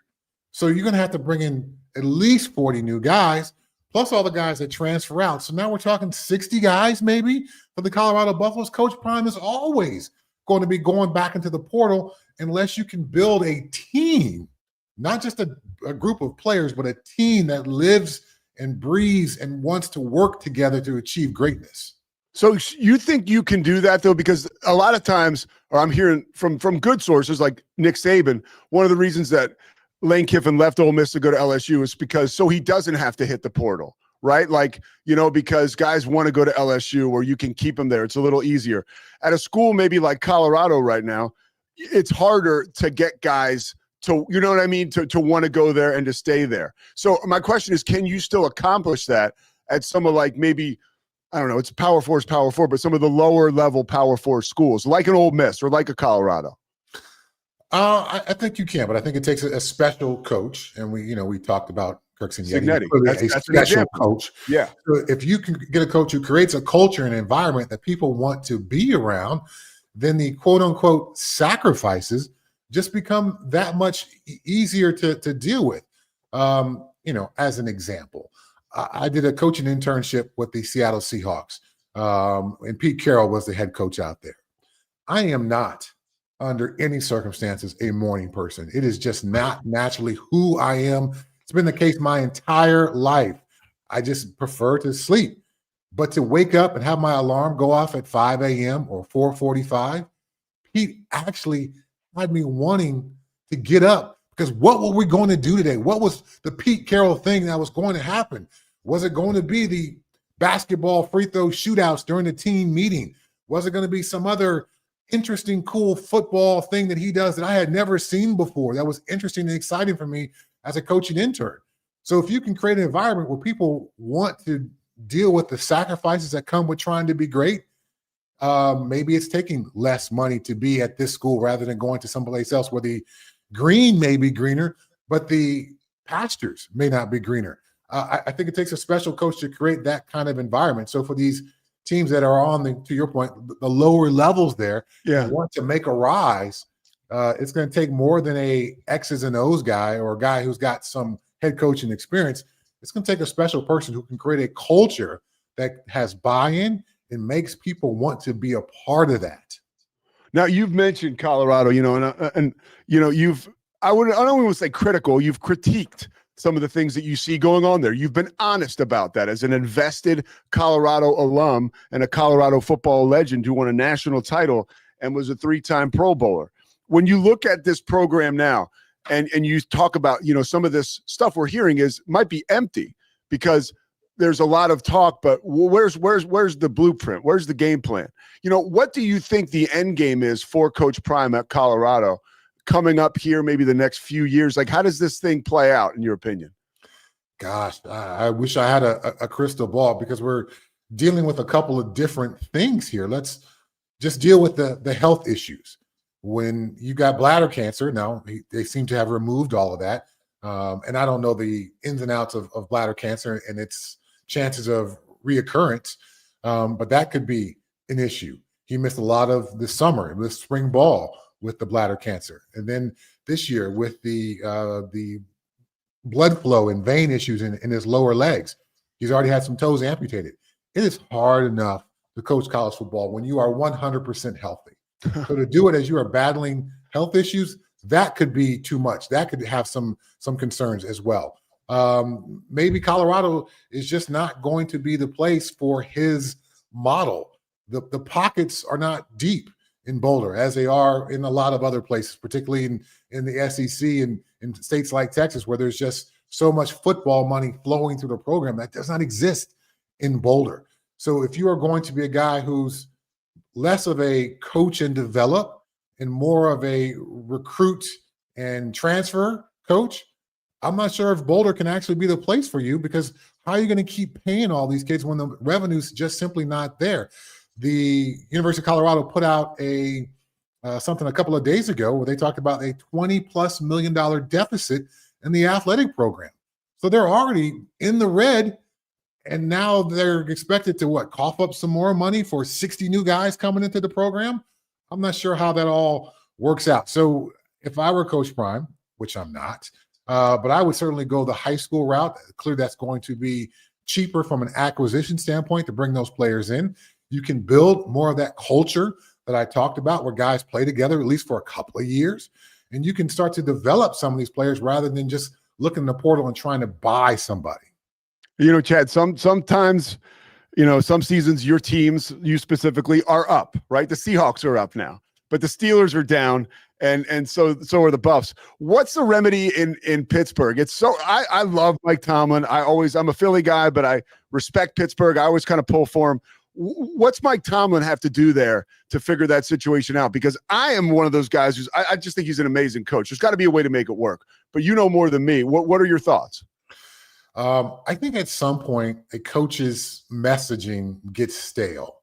So you're going to have to bring in at least 40 new guys, plus all the guys that transfer out. So now we're talking 60 guys maybe for the Colorado Buffaloes. Coach Prime is always going to be going back into the portal unless you can build a team, not just a group of players, but a team that lives and breathes and wants to work together to achieve greatness. So you think you can do that, though? Because a lot of times, or I'm hearing from good sources like Nick Saban, one of the reasons that Lane Kiffin left Ole Miss to go to LSU is because so he doesn't have to hit the portal, right? Because guys want to go to LSU where you can keep them there. It's a little easier. At a school maybe like Colorado right now, it's harder to get guys to, to want to go there and to stay there. So my question is, can you still accomplish that at some of maybe, I don't know, it's Power 4 is Power 4, but some of the lower level Power 4 schools like an Ole Miss or like a Colorado? I think you can, but I think it takes a special coach. And we talked about Kirk Cignetti. That's a special coach. Yeah. So if you can get a coach who creates a culture and environment that people want to be around, then the quote unquote sacrifices just become that much easier to deal with. As an example, I did a coaching internship with the Seattle Seahawks, and Pete Carroll was the head coach out there. I am not, under any circumstances, a morning person. It is just not naturally who I am. It's been the case my entire life. I just prefer to sleep. But to wake up and have my alarm go off at 5 a.m. or 4:45, Pete actually had me wanting to get up because what were we going to do today? What was the Pete Carroll thing that was going to happen? Was it going to be the basketball free throw shootouts during the team meeting? Was it going to be some other interesting, cool football thing that he does that I had never seen before that was interesting and exciting for me as a coaching intern? So if you can create an environment where people want to deal with the sacrifices that come with trying to be great, maybe it's taking less money to be at this school rather than going to someplace else where the green may be greener, but the pastures may not be greener. I think it takes a special coach to create that kind of environment. So for these teams that are on the, to your point, the lower levels there, want to make a rise, it's going to take more than a X's and O's guy or a guy who's got some head coaching experience. It's going to take a special person who can create a culture that has buy-in and makes people want to be a part of that. Now you've mentioned Colorado, and I don't want to say critical. You've critiqued some of the things that you see going on there. You've been honest about that as an invested Colorado alum and a Colorado football legend who won a national title and was a 3-time Pro Bowler. When you look at this program now and you talk about, some of this stuff we're hearing might be empty because there's a lot of talk, but where's the blueprint? Where's the game plan? What do you think the end game is for Coach Prime at Colorado coming up here, maybe the next few years? Like, how does this thing play out in your opinion? Gosh, I wish I had a crystal ball because we're dealing with a couple of different things here. Let's just deal with the health issues. When you got bladder cancer, now they seem to have removed all of that. And I don't know the ins and outs of bladder cancer and its chances of reoccurrence, but that could be an issue. He missed a lot of the summer, with spring ball with the bladder cancer. And then this year with the blood flow and vein issues in his lower legs, he's already had some toes amputated. It is hard enough to coach college football when you are 100% healthy. So to do it as you are battling health issues, that could be too much. That could have some concerns as well. Maybe Colorado is just not going to be the place for his model. The pockets are not deep in Boulder as they are in a lot of other places, particularly in the SEC and in states like Texas, where there's just so much football money flowing through the program that does not exist in Boulder. So if you are going to be a guy who's less of a coach and develop and more of a recruit and transfer coach, I'm not sure if Boulder can actually be the place for you, because how are you going to keep paying all these kids when the revenue's just simply not there? The University of Colorado put out something a couple of days ago where they talked about a $20+ million deficit in the athletic program. So they're already in the red, and now they're expected to cough up some more money for 60 new guys coming into the program. I'm not sure how that all works out. So if I were Coach Prime, which I'm not, but I would certainly go the high school route. Clearly, that's going to be cheaper from an acquisition standpoint to bring those players in. You can build more of that culture that I talked about where guys play together at least for a couple of years. And you can start to develop some of these players rather than just looking in the portal and trying to buy somebody. Chad, sometimes, some seasons your teams, you specifically, are up, right? The Seahawks are up now, but the Steelers are down, and so are the Buffs. What's the remedy in Pittsburgh? I love Mike Tomlin. I'm a Philly guy, but I respect Pittsburgh. I always kind of pull for him. What's Mike Tomlin have to do there to figure that situation out? Because I am one of those guys I just think he's an amazing coach. There's got to be a way to make it work, but you know more than me. What are your thoughts? I think at some point a coach's messaging gets stale.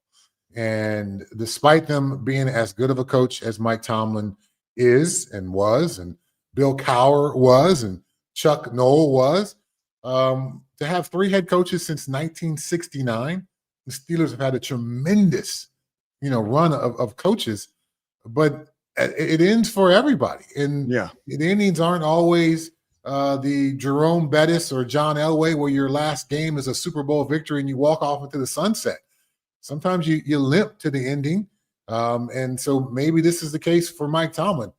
And despite them being as good of a coach as Mike Tomlin is and was, and Bill Cowher was, and Chuck Noll was, to have 3 head coaches since 1969, the Steelers have had a tremendous, run of coaches, but it ends for everybody. And the Indians aren't always the Jerome Bettis or John Elway, where your last game is a Super Bowl victory and you walk off into the sunset. Sometimes you limp to the ending. And so maybe this is the case for Mike Tomlin.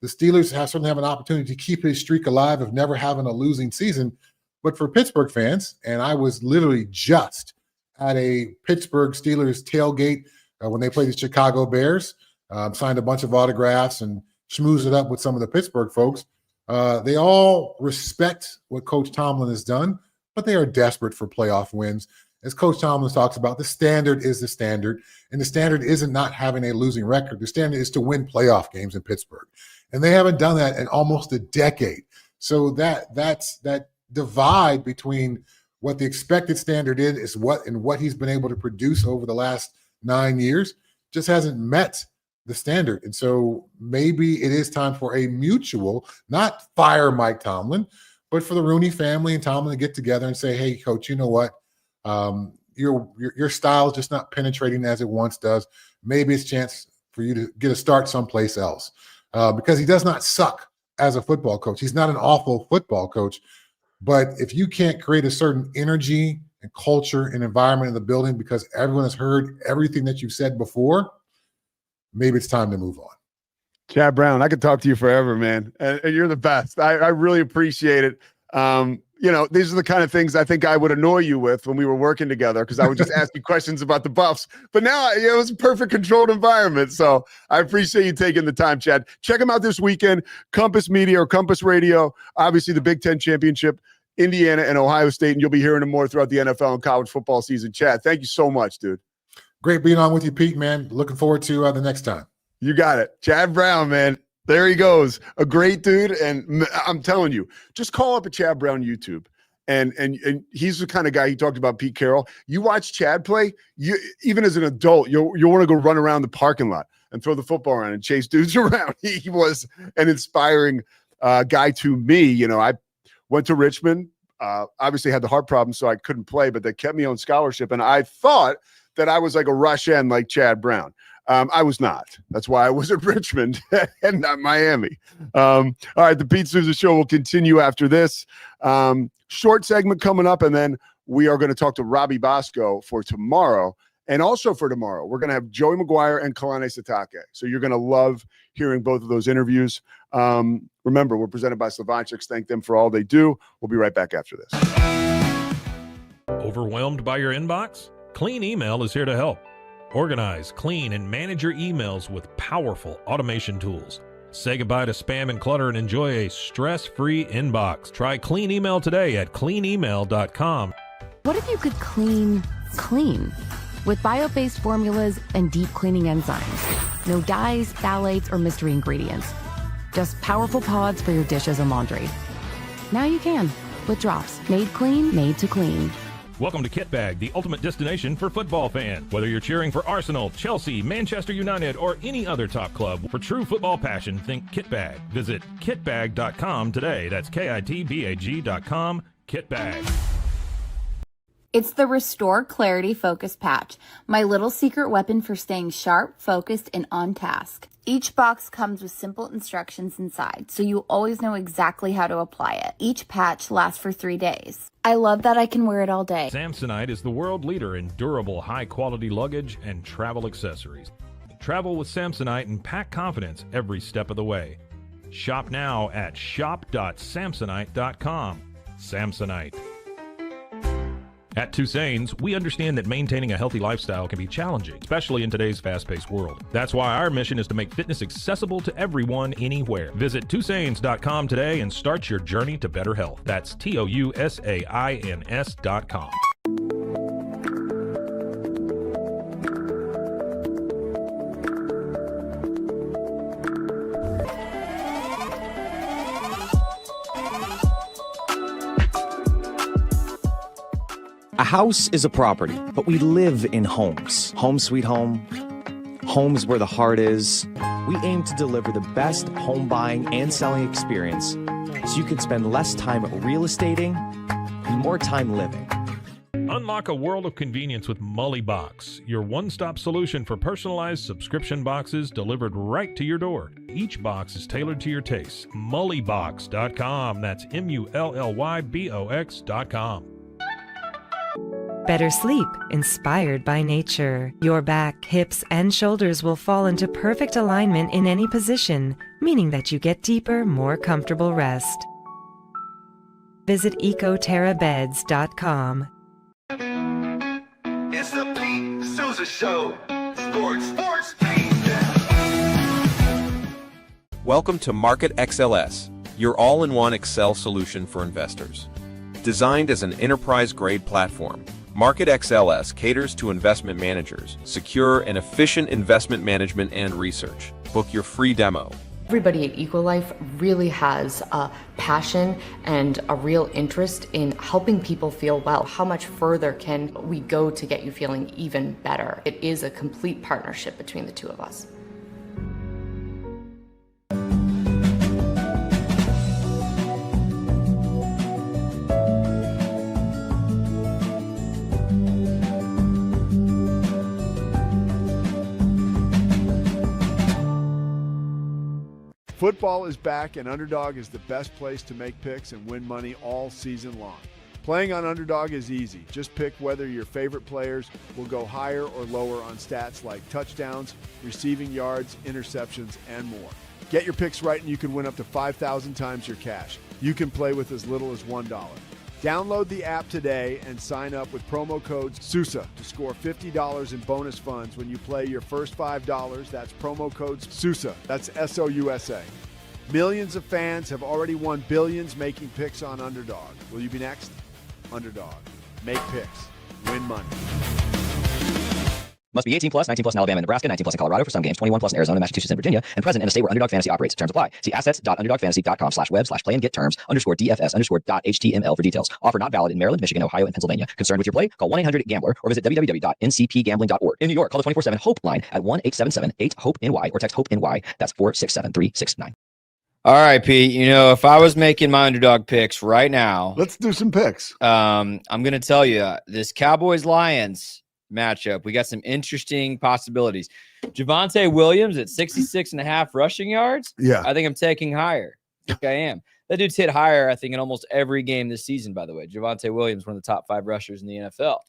The Steelers certainly have an opportunity to keep his streak alive of never having a losing season. But for Pittsburgh fans, and I was literally just at a Pittsburgh Steelers tailgate when they played the Chicago Bears. Signed a bunch of autographs and schmoozed it up with some of the Pittsburgh folks. They all respect what Coach Tomlin has done, but they are desperate for playoff wins. As Coach Tomlin talks about, the standard is the standard, and the standard isn't not having a losing record. The standard is to win playoff games in Pittsburgh, and they haven't done that in almost a decade. So that divide between what the expected standard is what he's been able to produce over the last 9 years just hasn't met the standard. And so maybe it is time for a mutual, not fire Mike Tomlin, but for the Rooney family and Tomlin to get together and say, hey, Coach, you know what? Your style is just not penetrating as it once does. Maybe it's a chance for you to get a start someplace else because he does not suck as a football coach. He's not an awful football coach, but if you can't create a certain energy and culture and environment in the building because everyone has heard everything that you've said before, maybe it's time to move on. Chad Brown, I could talk to you forever, man. And you're the best. I really appreciate it. These are the kind of things I think I would annoy you with when we were working together because I would just ask you questions about the Buffs. But now it was a perfect controlled environment. So I appreciate you taking the time, Chad. Check them out this weekend, Compass Media or Compass Radio, obviously the Big Ten Championship, Indiana and Ohio State, and you'll be hearing them more throughout the NFL and college football season. Chad, thank you so much, dude. Great being on with you, Pete, man. Looking forward to the next time. You got it. Chad Brown, man. There he goes. A great dude. And I'm telling you, just call up a Chad Brown YouTube. And he's the kind of guy, he talked about Pete Carroll. You watch Chad play, even as an adult, you'll want to go run around the parking lot and throw the football around and chase dudes around. He was an inspiring guy to me. I went to Richmond, obviously had the heart problem, so I couldn't play, but they kept me on scholarship. And I thought that I was like a rush end like Chad Brown. I was not. That's why I was at Richmond and not Miami. All right, the Pete Sousa Show will continue after this. Short segment coming up, and then we are going to talk to Robbie Bosco for tomorrow. And also for tomorrow, we're going to have Joey McGuire and Kalani Sitake. So you're going to love hearing both of those interviews. Remember, we're presented by Slavonchiks. Thank them for all they do. We'll be right back after this. Overwhelmed by your inbox? Clean Email is here to help. Organize, clean, and manage your emails with powerful automation tools. Say goodbye to spam and clutter and enjoy a stress-free inbox. Try Clean Email today at cleanemail.com. What if you could clean clean? With bio-based formulas and deep cleaning enzymes. No dyes, phthalates, or mystery ingredients. Just powerful pods for your dishes and laundry. Now you can, with drops made clean, made to clean. Welcome to Kit Bag, the ultimate destination for football fans. Whether you're cheering for Arsenal, Chelsea, Manchester United, or any other top club, for true football passion, think Kit Bag. Visit kitbag.com today. That's KITBAG.com. Kit Bag. It's the Restore Clarity Focus Patch, my little secret weapon for staying sharp, focused, and on task. Each box comes with simple instructions inside, so you always know exactly how to apply it. Each patch lasts for 3 days. I love that I can wear it all day. Samsonite is the world leader in durable, high-quality luggage and travel accessories. Travel with Samsonite and pack confidence every step of the way. Shop now at shop.samsonite.com. Samsonite. At Tusane's, we understand that maintaining a healthy lifestyle can be challenging, especially in today's fast-paced world. That's why our mission is to make fitness accessible to everyone, anywhere. Visit Tusanes.com today and start your journey to better health. That's TOUSAINS.com. A house is a property, but we live in homes. Home sweet home. Homes where the heart is. We aim to deliver the best home buying and selling experience so you can spend less time real estating and more time living. Unlock a world of convenience with Mully Box, your one-stop solution for personalized subscription boxes delivered right to your door. Each box is tailored to your taste. Mullybox.com. That's MULLYBOX.com. Better sleep, inspired by nature. Your back, hips, and shoulders will fall into perfect alignment in any position, meaning that you get deeper, more comfortable rest. Visit ecoterrabeds.com. Sousa Show. Sports Paint. Welcome to Market XLS, your all-in-one Excel solution for investors. Designed as an enterprise-grade platform, Market XLS caters to investment managers, secure and efficient investment management and research. Book your free demo. Everybody at Equalife really has a passion and a real interest in helping people feel well. How much further can we go to get you feeling even better? It is a complete partnership between the two of us. Football is back, and Underdog is the best place to make picks and win money all season long. Playing on Underdog is easy. Just pick whether your favorite players will go higher or lower on stats like touchdowns, receiving yards, interceptions, and more. Get your picks right and you can win up to 5,000 times your cash. You can play with as little as $1. Download the app today and sign up with promo code Sousa to score $50 in bonus funds when you play your first $5. That's promo code Sousa. That's S-O-U-S-A. Millions of fans have already won billions making picks on Underdog. Will you be next? Underdog. Make picks. Win money. Must be 18 plus, 19 plus in Alabama and Nebraska, 19 plus in Colorado for some games, 21 plus in Arizona, Massachusetts, and Virginia, and present in a state where Underdog Fantasy operates. Terms apply. See assets.underdogfantasy.com/web/play-and-get-terms_DFS_.html for details. Offer not valid in Maryland, Michigan, Ohio, and Pennsylvania. Concerned with your play? Call 1-800-GAMBLER or visit www.ncpgambling.org. In New York, call the 24/7 HOPE line at 1-877-8-HOPE-NY or text HOPE-NY. That's 467-369. All right, Pete. You know, if I was making my Underdog picks right now, let's do some picks. I'm going to tell you this Cowboys-Lions matchup. We got some interesting possibilities. Javonte Williams at 66.5 rushing yards. Yeah. I think I'm taking higher. I think I am. That dude's hit higher, I think, in almost every game this season, by the way. Javonte Williams, one of the top 5 rushers in the NFL.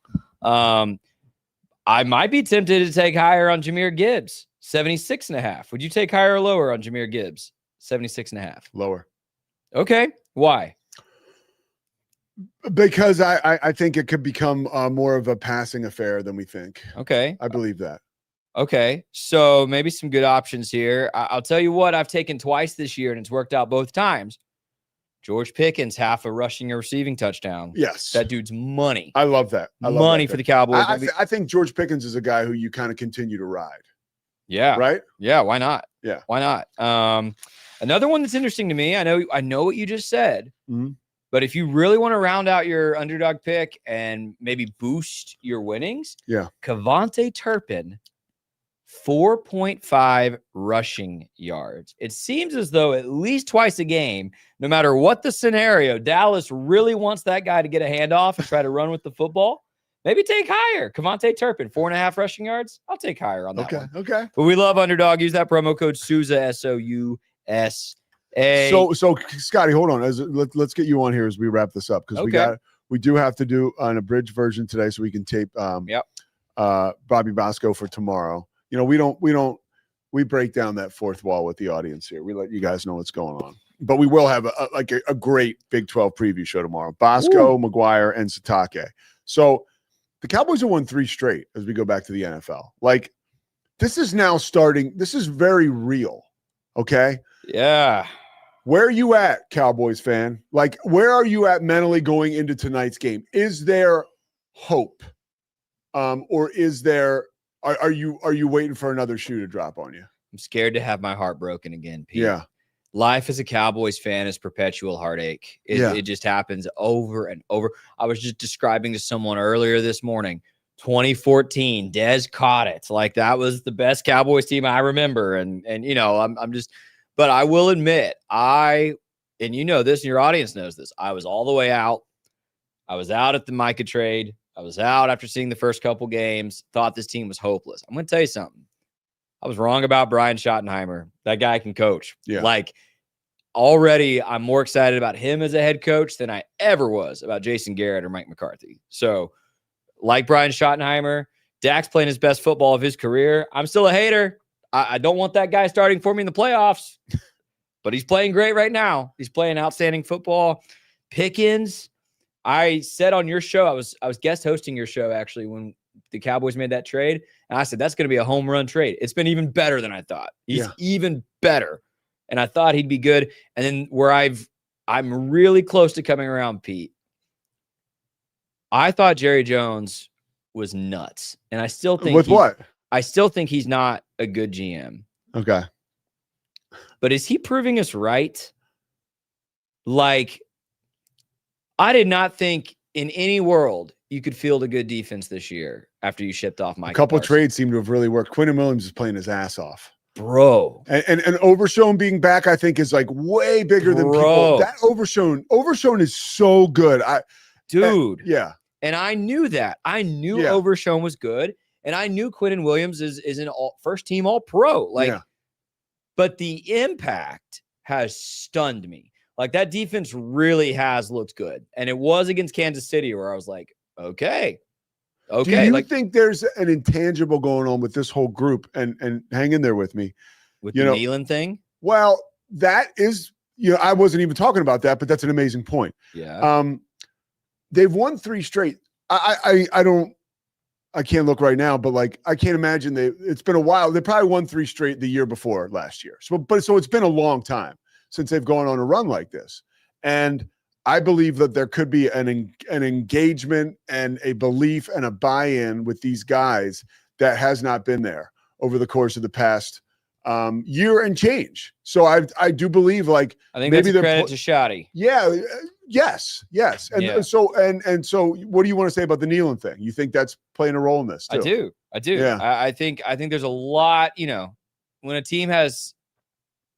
I might be tempted to take higher on Jahmyr Gibbs, 76.5. Would you take higher or lower on Jahmyr Gibbs, 76.5? Lower. Okay. Why? Because I think it could become more of a passing affair than we think. Okay. I believe that. Okay. So maybe some good options here. I'll tell you what I've taken twice this year, and it's worked out both times. George Pickens, half a rushing or receiving touchdown. Yes. That dude's money. I love that. Money for the Cowboys. I think George Pickens is a guy who you kind of continue to ride. Yeah. Right? Yeah. Why not? Yeah. Why not? Another one that's interesting to me, I know what you just said. Mm-hmm. But if you really want to round out your Underdog pick and maybe boost your winnings, Kevontae Turpin, 4.5 rushing yards. It seems as though at least twice a game, no matter what the scenario, Dallas really wants that guy to get a handoff and try to run with the football. Maybe take higher. Kevontae Turpin, 4.5 rushing yards. I'll take higher on that one. Okay. But we love Underdog. Use that promo code Sousa, S-O-U-S. So Scotty, hold on. Let's get you on here as we wrap this up because we do have to do an abridged version today so we can tape Bobby Bosco for tomorrow. You know, we break down that fourth wall with the audience here. We let you guys know what's going on. But we will have a great Big 12 preview show tomorrow. Bosco, McGuire, and Satake. So the Cowboys have won 3 straight as we go back to the NFL. Like, this is now starting. This is very real. Okay? Yeah. Where are you at, Cowboys fan? Like, where are you at mentally going into tonight's game? Is there hope? Or is there are you waiting for another shoe to drop on you? I'm scared to have my heart broken again, Pete. Yeah. Life as a Cowboys fan is perpetual heartache. It just happens over and over. I was just describing to someone earlier this morning, 2014, Dez caught it. Like, that was the best Cowboys team I remember. And you know, I'm just, but I will admit, and you know this, and your audience knows this, I was all the way out. I was out at the Micah trade. I was out after seeing the first couple games, thought this team was hopeless. I'm going to tell you something. I was wrong about Brian Schottenheimer. That guy can coach. Yeah. Like, already I'm more excited about him as a head coach than I ever was about Jason Garrett or Mike McCarthy. So, like Brian Schottenheimer, Dak's playing his best football of his career. I'm still a hater. I don't want that guy starting for me in the playoffs, but he's playing great right now. He's playing outstanding football. Pickens, I said on your show, I was guest hosting your show actually when the Cowboys made that trade, And I said, that's going to be a home run trade. It's been even better than I thought. He's even better. And I thought he'd be good. And then where I'm really close to coming around, Pete. I thought Jerry Jones was nuts. And I still think I still think he's not a good GM. Okay. But is he proving us right? Like, I did not think in any world you could field a good defense this year after you shipped off Mike. A couple trades seem to have really worked. Quentin Williams is playing his ass off. Bro. And Overshown being back, I think, is like way bigger than people. That Overshown is so good. Dude. Yeah. And I knew that. I knew Overshown was good. And I knew Quentin Williams is an first team all-pro. Like, but the impact has stunned me. Like, that defense really has looked good. And it was against Kansas City where I was like, okay. Do you think there's an intangible going on with this whole group? And hang in there with me. With the Nealon thing? Well, that is, I wasn't even talking about that, but that's an amazing point. Yeah. They've won 3 straight. I can't look right now, but like, I can't imagine it's been a while. They probably won 3 straight the year before last year. So it's been a long time since they've gone on a run like this. And I believe that there could be an engagement and a belief and a buy-in with these guys that has not been there over the course of the past year and change. So I do believe, like, I think maybe that's a credit to Shoddy. Yeah. Yes. And so what do you want to say about the Nealon thing? You think that's playing a role in this too? I do. Yeah. I think there's a lot, when a team has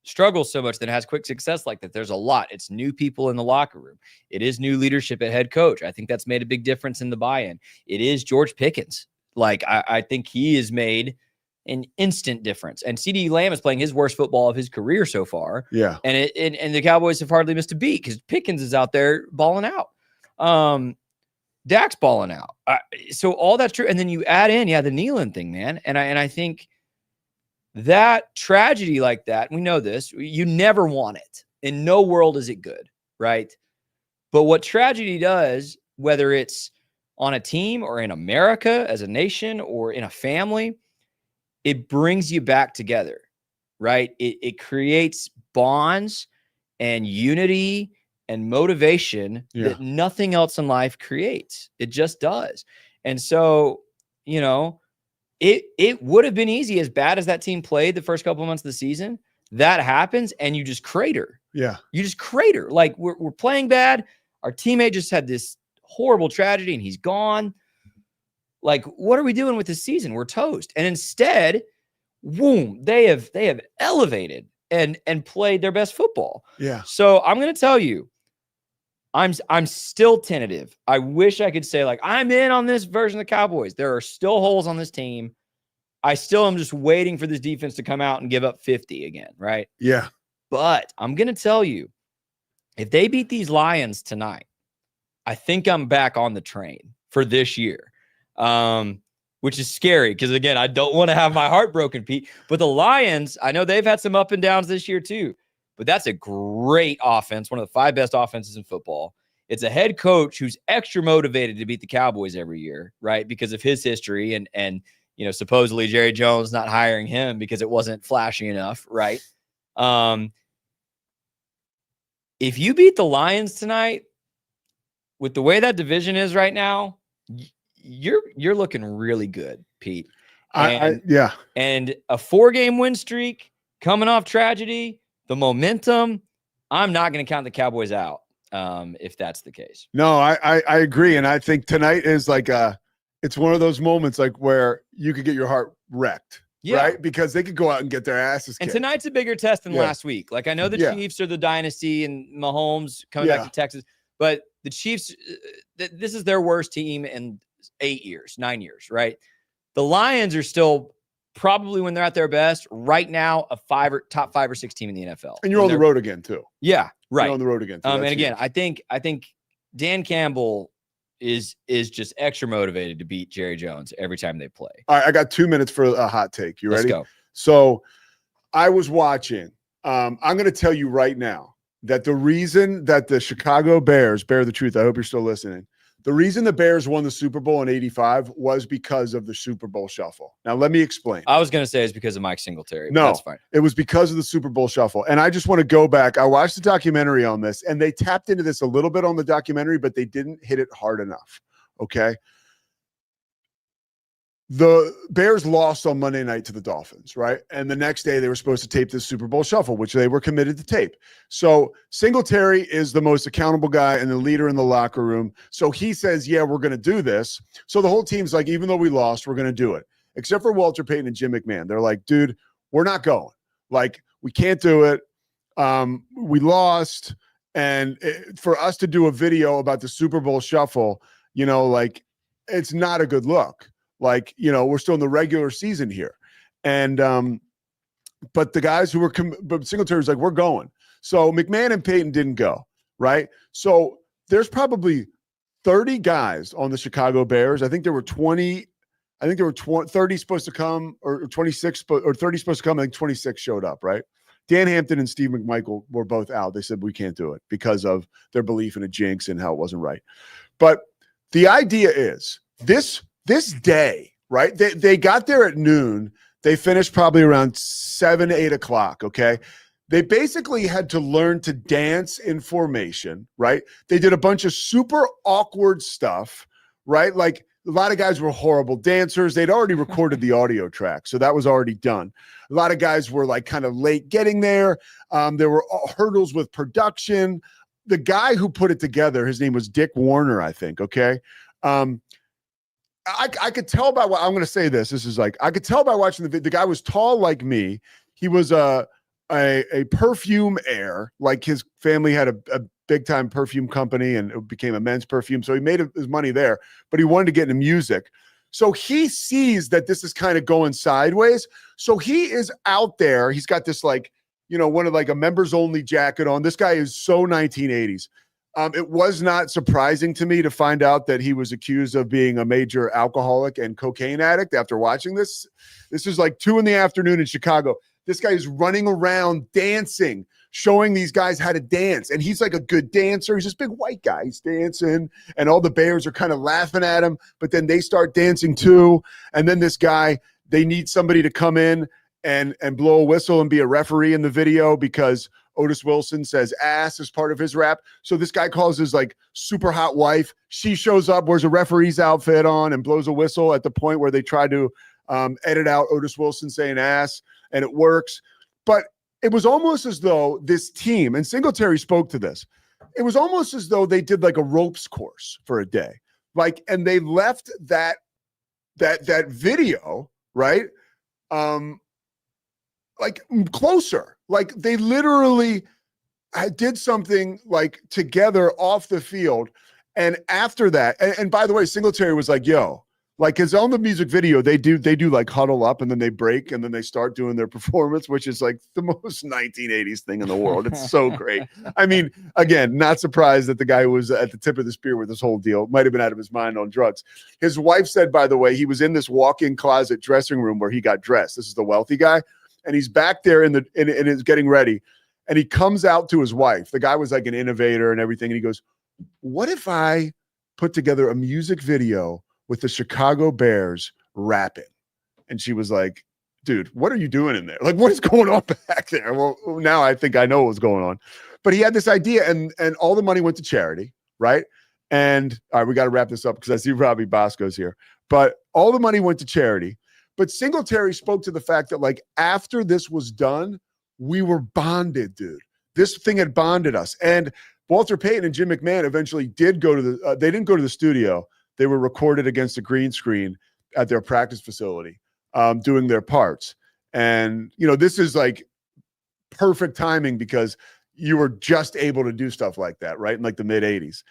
struggles so much that has quick success like that, there's a lot. It's new people in the locker room. It is new leadership at head coach. I think that's made a big difference in the buy-in. It is George Pickens. Like, I think he has made an instant difference. And CeeDee Lamb is playing his worst football of his career so far. Yeah. And the Cowboys have hardly missed a beat because Pickens is out there balling out. Dak's balling out. So all that's true. And then you add in, the Nealon thing, man. And I think that tragedy like that, we know this, you never want it. In no world is it good, right? But what tragedy does, whether it's on a team or in America as a nation or in a family, it brings you back together, right? It creates bonds and unity and motivation that nothing else in life creates. It just does. And so, it would have been easy, as bad as that team played the first couple of months of the season. That happens and you just crater. Yeah. You just crater. Like, we're playing bad. Our teammate just had this horrible tragedy and he's gone. Like, what are we doing with this season? We're toast. And instead, boom, they have elevated and played their best football. Yeah. So I'm going to tell you, I'm still tentative. I wish I could say, like, I'm in on this version of the Cowboys. There are still holes on this team. I still am just waiting for this defense to come out and give up 50 again, right? Yeah. But I'm going to tell you, if they beat these Lions tonight, I think I'm back on the train for this year, which is scary because, again, I don't want to have my heart broken, Pete. But the Lions, I know they've had some up and downs this year too. But that's a great offense, one of the 5 best offenses in football. It's a head coach who's extra motivated to beat the Cowboys every year, right? Because of his history and supposedly Jerry Jones not hiring him because it wasn't flashy enough, right? If you beat the Lions tonight, with the way that division is right now, you're looking really good, Pete. And a 4-game win streak coming off tragedy. The momentum, I'm not going to count the Cowboys out if that's the case. No, I agree. And I think tonight is like it's one of those moments like where you could get your heart wrecked, right? Because they could go out and get their asses kicked. And tonight's a bigger test than last week. Like, I know the Chiefs are the dynasty and Mahomes coming back to Texas, but the Chiefs, this is their worst team in 8 years, 9 years, right? The Lions are still probably, when they're at their best right now, top 5 or 6 team in the NFL. And you're on the road again too. Yeah, right. You're on the road again. And again, I think Dan Campbell is just extra motivated to beat Jerry Jones every time they play. All right, I got 2 minutes for a hot take. You ready? Let's go. So I was watching. I'm going to tell you right now that the reason that the Chicago Bears, bear the truth, I hope you're still listening, The reason the Bears won the Super Bowl in 85 was because of the Super Bowl shuffle. Now, let me explain. I was going to say it's because of Mike Singletary. But No, that's fine. It was because of the Super Bowl shuffle. And I just want to go back. I watched the documentary on this, and they tapped into this a little bit on the documentary, but they didn't hit it hard enough. Okay. The Bears lost on Monday night to the Dolphins, right? And the next day they were supposed to tape the Super Bowl shuffle, which they were committed to tape. So Singletary is the most accountable guy and the leader in the locker room. So he says, yeah, we're going to do this. So the whole team's like, even though we lost, we're going to do it. Except for Walter Payton and Jim McMahon. They're like, dude, we're not going. Like, we can't do it. We lost. And for us to do a video about the Super Bowl shuffle, you know, like, it's not a good look. Like, you know, we're still in the regular season here. And, but the guys who were, but Singletary's like, we're going. So McMahon and Peyton didn't go, right? So there's probably 30 guys on the Chicago Bears. I think there were 20, 30 supposed to come, or 26, or 30 supposed to come. I think 26 showed up, right? Dan Hampton and Steve McMichael were both out. They said, we can't do it because of their belief in a jinx and how it wasn't right. But the idea is this day, right? They got there at noon. They finished probably around 7, 8 o'clock. Okay. They basically had to learn to dance in formation, right? They did a bunch of super awkward stuff, right? Like, a lot of guys were horrible dancers. They'd already recorded the audio track, so that was already done. A lot of guys were like kind of late getting there. There were hurdles with production. The guy who put it together, his name was Dick Warner, I think. Okay. I could tell by what I'm going to say this. This is like, I could tell by watching the video. The guy was tall like me. He was a perfume heir. Like, his family had a big time perfume company and it became a men's perfume. So he made his money there, but he wanted to get into music. So he sees that this is kind of going sideways. So he is out there. He's got this, like, you know, one of like a members only jacket on. This guy is so 1980s. It was not surprising to me to find out that he was accused of being a major alcoholic and cocaine addict after watching this. This is like 2 PM in Chicago. This guy is running around dancing, showing these guys how to dance. And he's like a good dancer. He's this big white guy. He's dancing, and all the Bears are kind of laughing at him, but then they start dancing too. And then this guy, they need somebody to come in and blow a whistle and be a referee in the video because Otis Wilson says ass as part of his rap. So this guy calls his like super hot wife. She shows up, wears a referee's outfit on, and blows a whistle at the point where they try to edit out Otis Wilson saying ass, and it works. But it was almost as though this team, and Singletary spoke to this, it was almost as though they did like a ropes course for a day. Like, and they left that video, right? Like, closer. Like, they literally did something like together off the field. And after that, and by the way, Singletary was like, yo, like, because on the music video, they do like huddle up and then they break and then they start doing their performance, which is like the most 1980s thing in the world. It's so great. I mean, again, not surprised that the guy who was at the tip of the spear with this whole deal might have been out of his mind on drugs. His wife said, by the way, he was in this walk-in closet dressing room where he got dressed. This is the wealthy guy. And he's back there and is getting ready. And he comes out to his wife. The guy was like an innovator and everything. And he goes, what if I put together a music video with the Chicago Bears rapping? And she was like, dude, what are you doing in there? Like, what is going on back there? Well, now I think I know what's going on. But he had this idea, and all the money went to charity, right? And all right, we got to wrap this up because I see Robbie Bosco's here. But all the money went to charity. But Singletary spoke to the fact that, like, after this was done, we were bonded, dude. This thing had bonded us. And Walter Payton and Jim McMahon eventually did go to the they didn't go to the studio. They were recorded against a green screen at their practice facility, doing their parts. And, you know, this is like perfect timing because you were just able to do stuff like that, right? In like the mid 80s.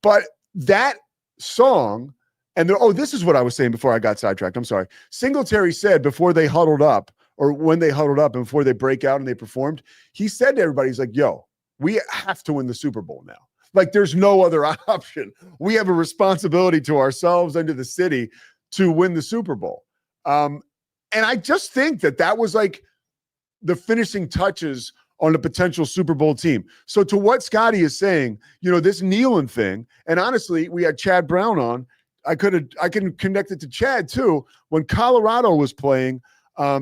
But that song, and this is what I was saying before I got sidetracked. I'm sorry. Singletary said before they huddled up, or when they huddled up and before they break out and they performed, he said to everybody, he's like, yo, we have to win the Super Bowl now. Like, there's no other option. We have a responsibility to ourselves and to the city to win the Super Bowl. And I just think that was like the finishing touches on a potential Super Bowl team. So to what Scotty is saying, this kneeling thing, and honestly, we had Chad Brown on. I can connect it to Chad too. When Colorado was playing,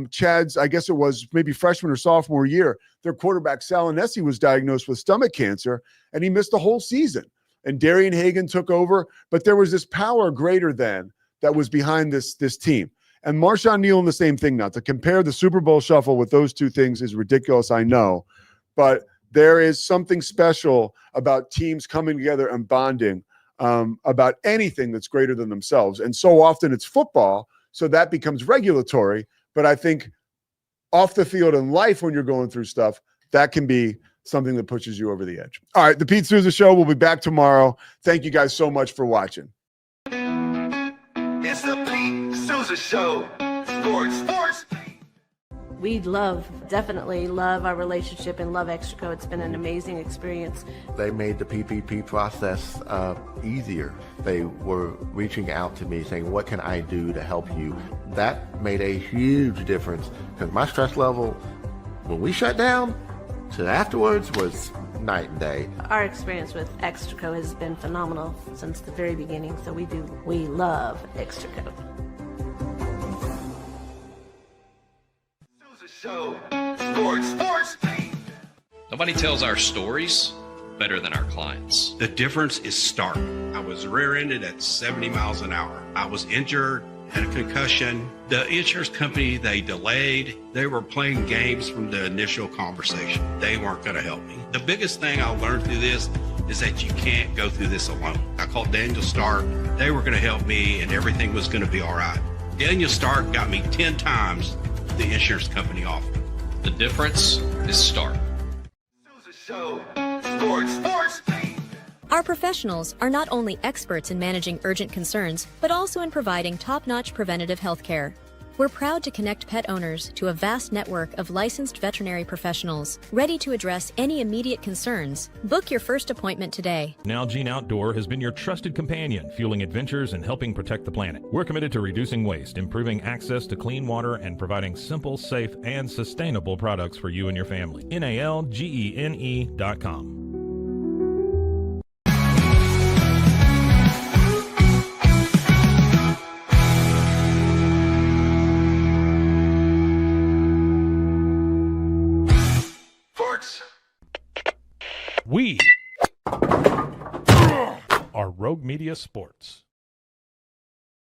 Chad's, I guess it was maybe freshman or sophomore year, their quarterback Salinesi was diagnosed with stomach cancer, and he missed the whole season. And Darian Hagan took over, but there was this power greater than that was behind this team. And Marshawn Neal, the same thing now. To compare the Super Bowl shuffle with those two things is ridiculous, I know. But there is something special about teams coming together and bonding about anything that's greater than themselves. And so often it's football, so that becomes regulatory. But I think off the field in life, when you're going through stuff, that can be something that pushes you over the edge. All right, the Pete Sousa Show will be back tomorrow. Thank you guys so much for watching. It's the Pete Sousa Show. Sports. We definitely love our relationship and love Extraco. It's been an amazing experience. They made the PPP process easier. They were reaching out to me saying, what can I do to help you? That made a huge difference because my stress level, when we shut down, to afterwards was night and day. Our experience with Extraco has been phenomenal since the very beginning, so we love Extraco. Show. Sports. Nobody tells our stories better than our clients. The difference is stark. I was rear-ended at 70 miles an hour. I was injured, had a concussion. The insurance company, they delayed. They were playing games from the initial conversation. They weren't going to help me. The biggest thing I learned through this is that you can't go through this alone. I called Daniel Stark. They were going to help me and everything was going to be all right. Daniel Stark got me 10 times the insurance company offered. The difference is stark. Show. Sports. Our professionals are not only experts in managing urgent concerns, but also in providing top-notch preventative health care. We're proud to connect pet owners to a vast network of licensed veterinary professionals, ready to address any immediate concerns. Book your first appointment today. Nalgene Outdoor has been your trusted companion, fueling adventures and helping protect the planet. We're committed to reducing waste, improving access to clean water, and providing simple, safe, and sustainable products for you and your family. NALGENE.com. We are Rogue Media Sports.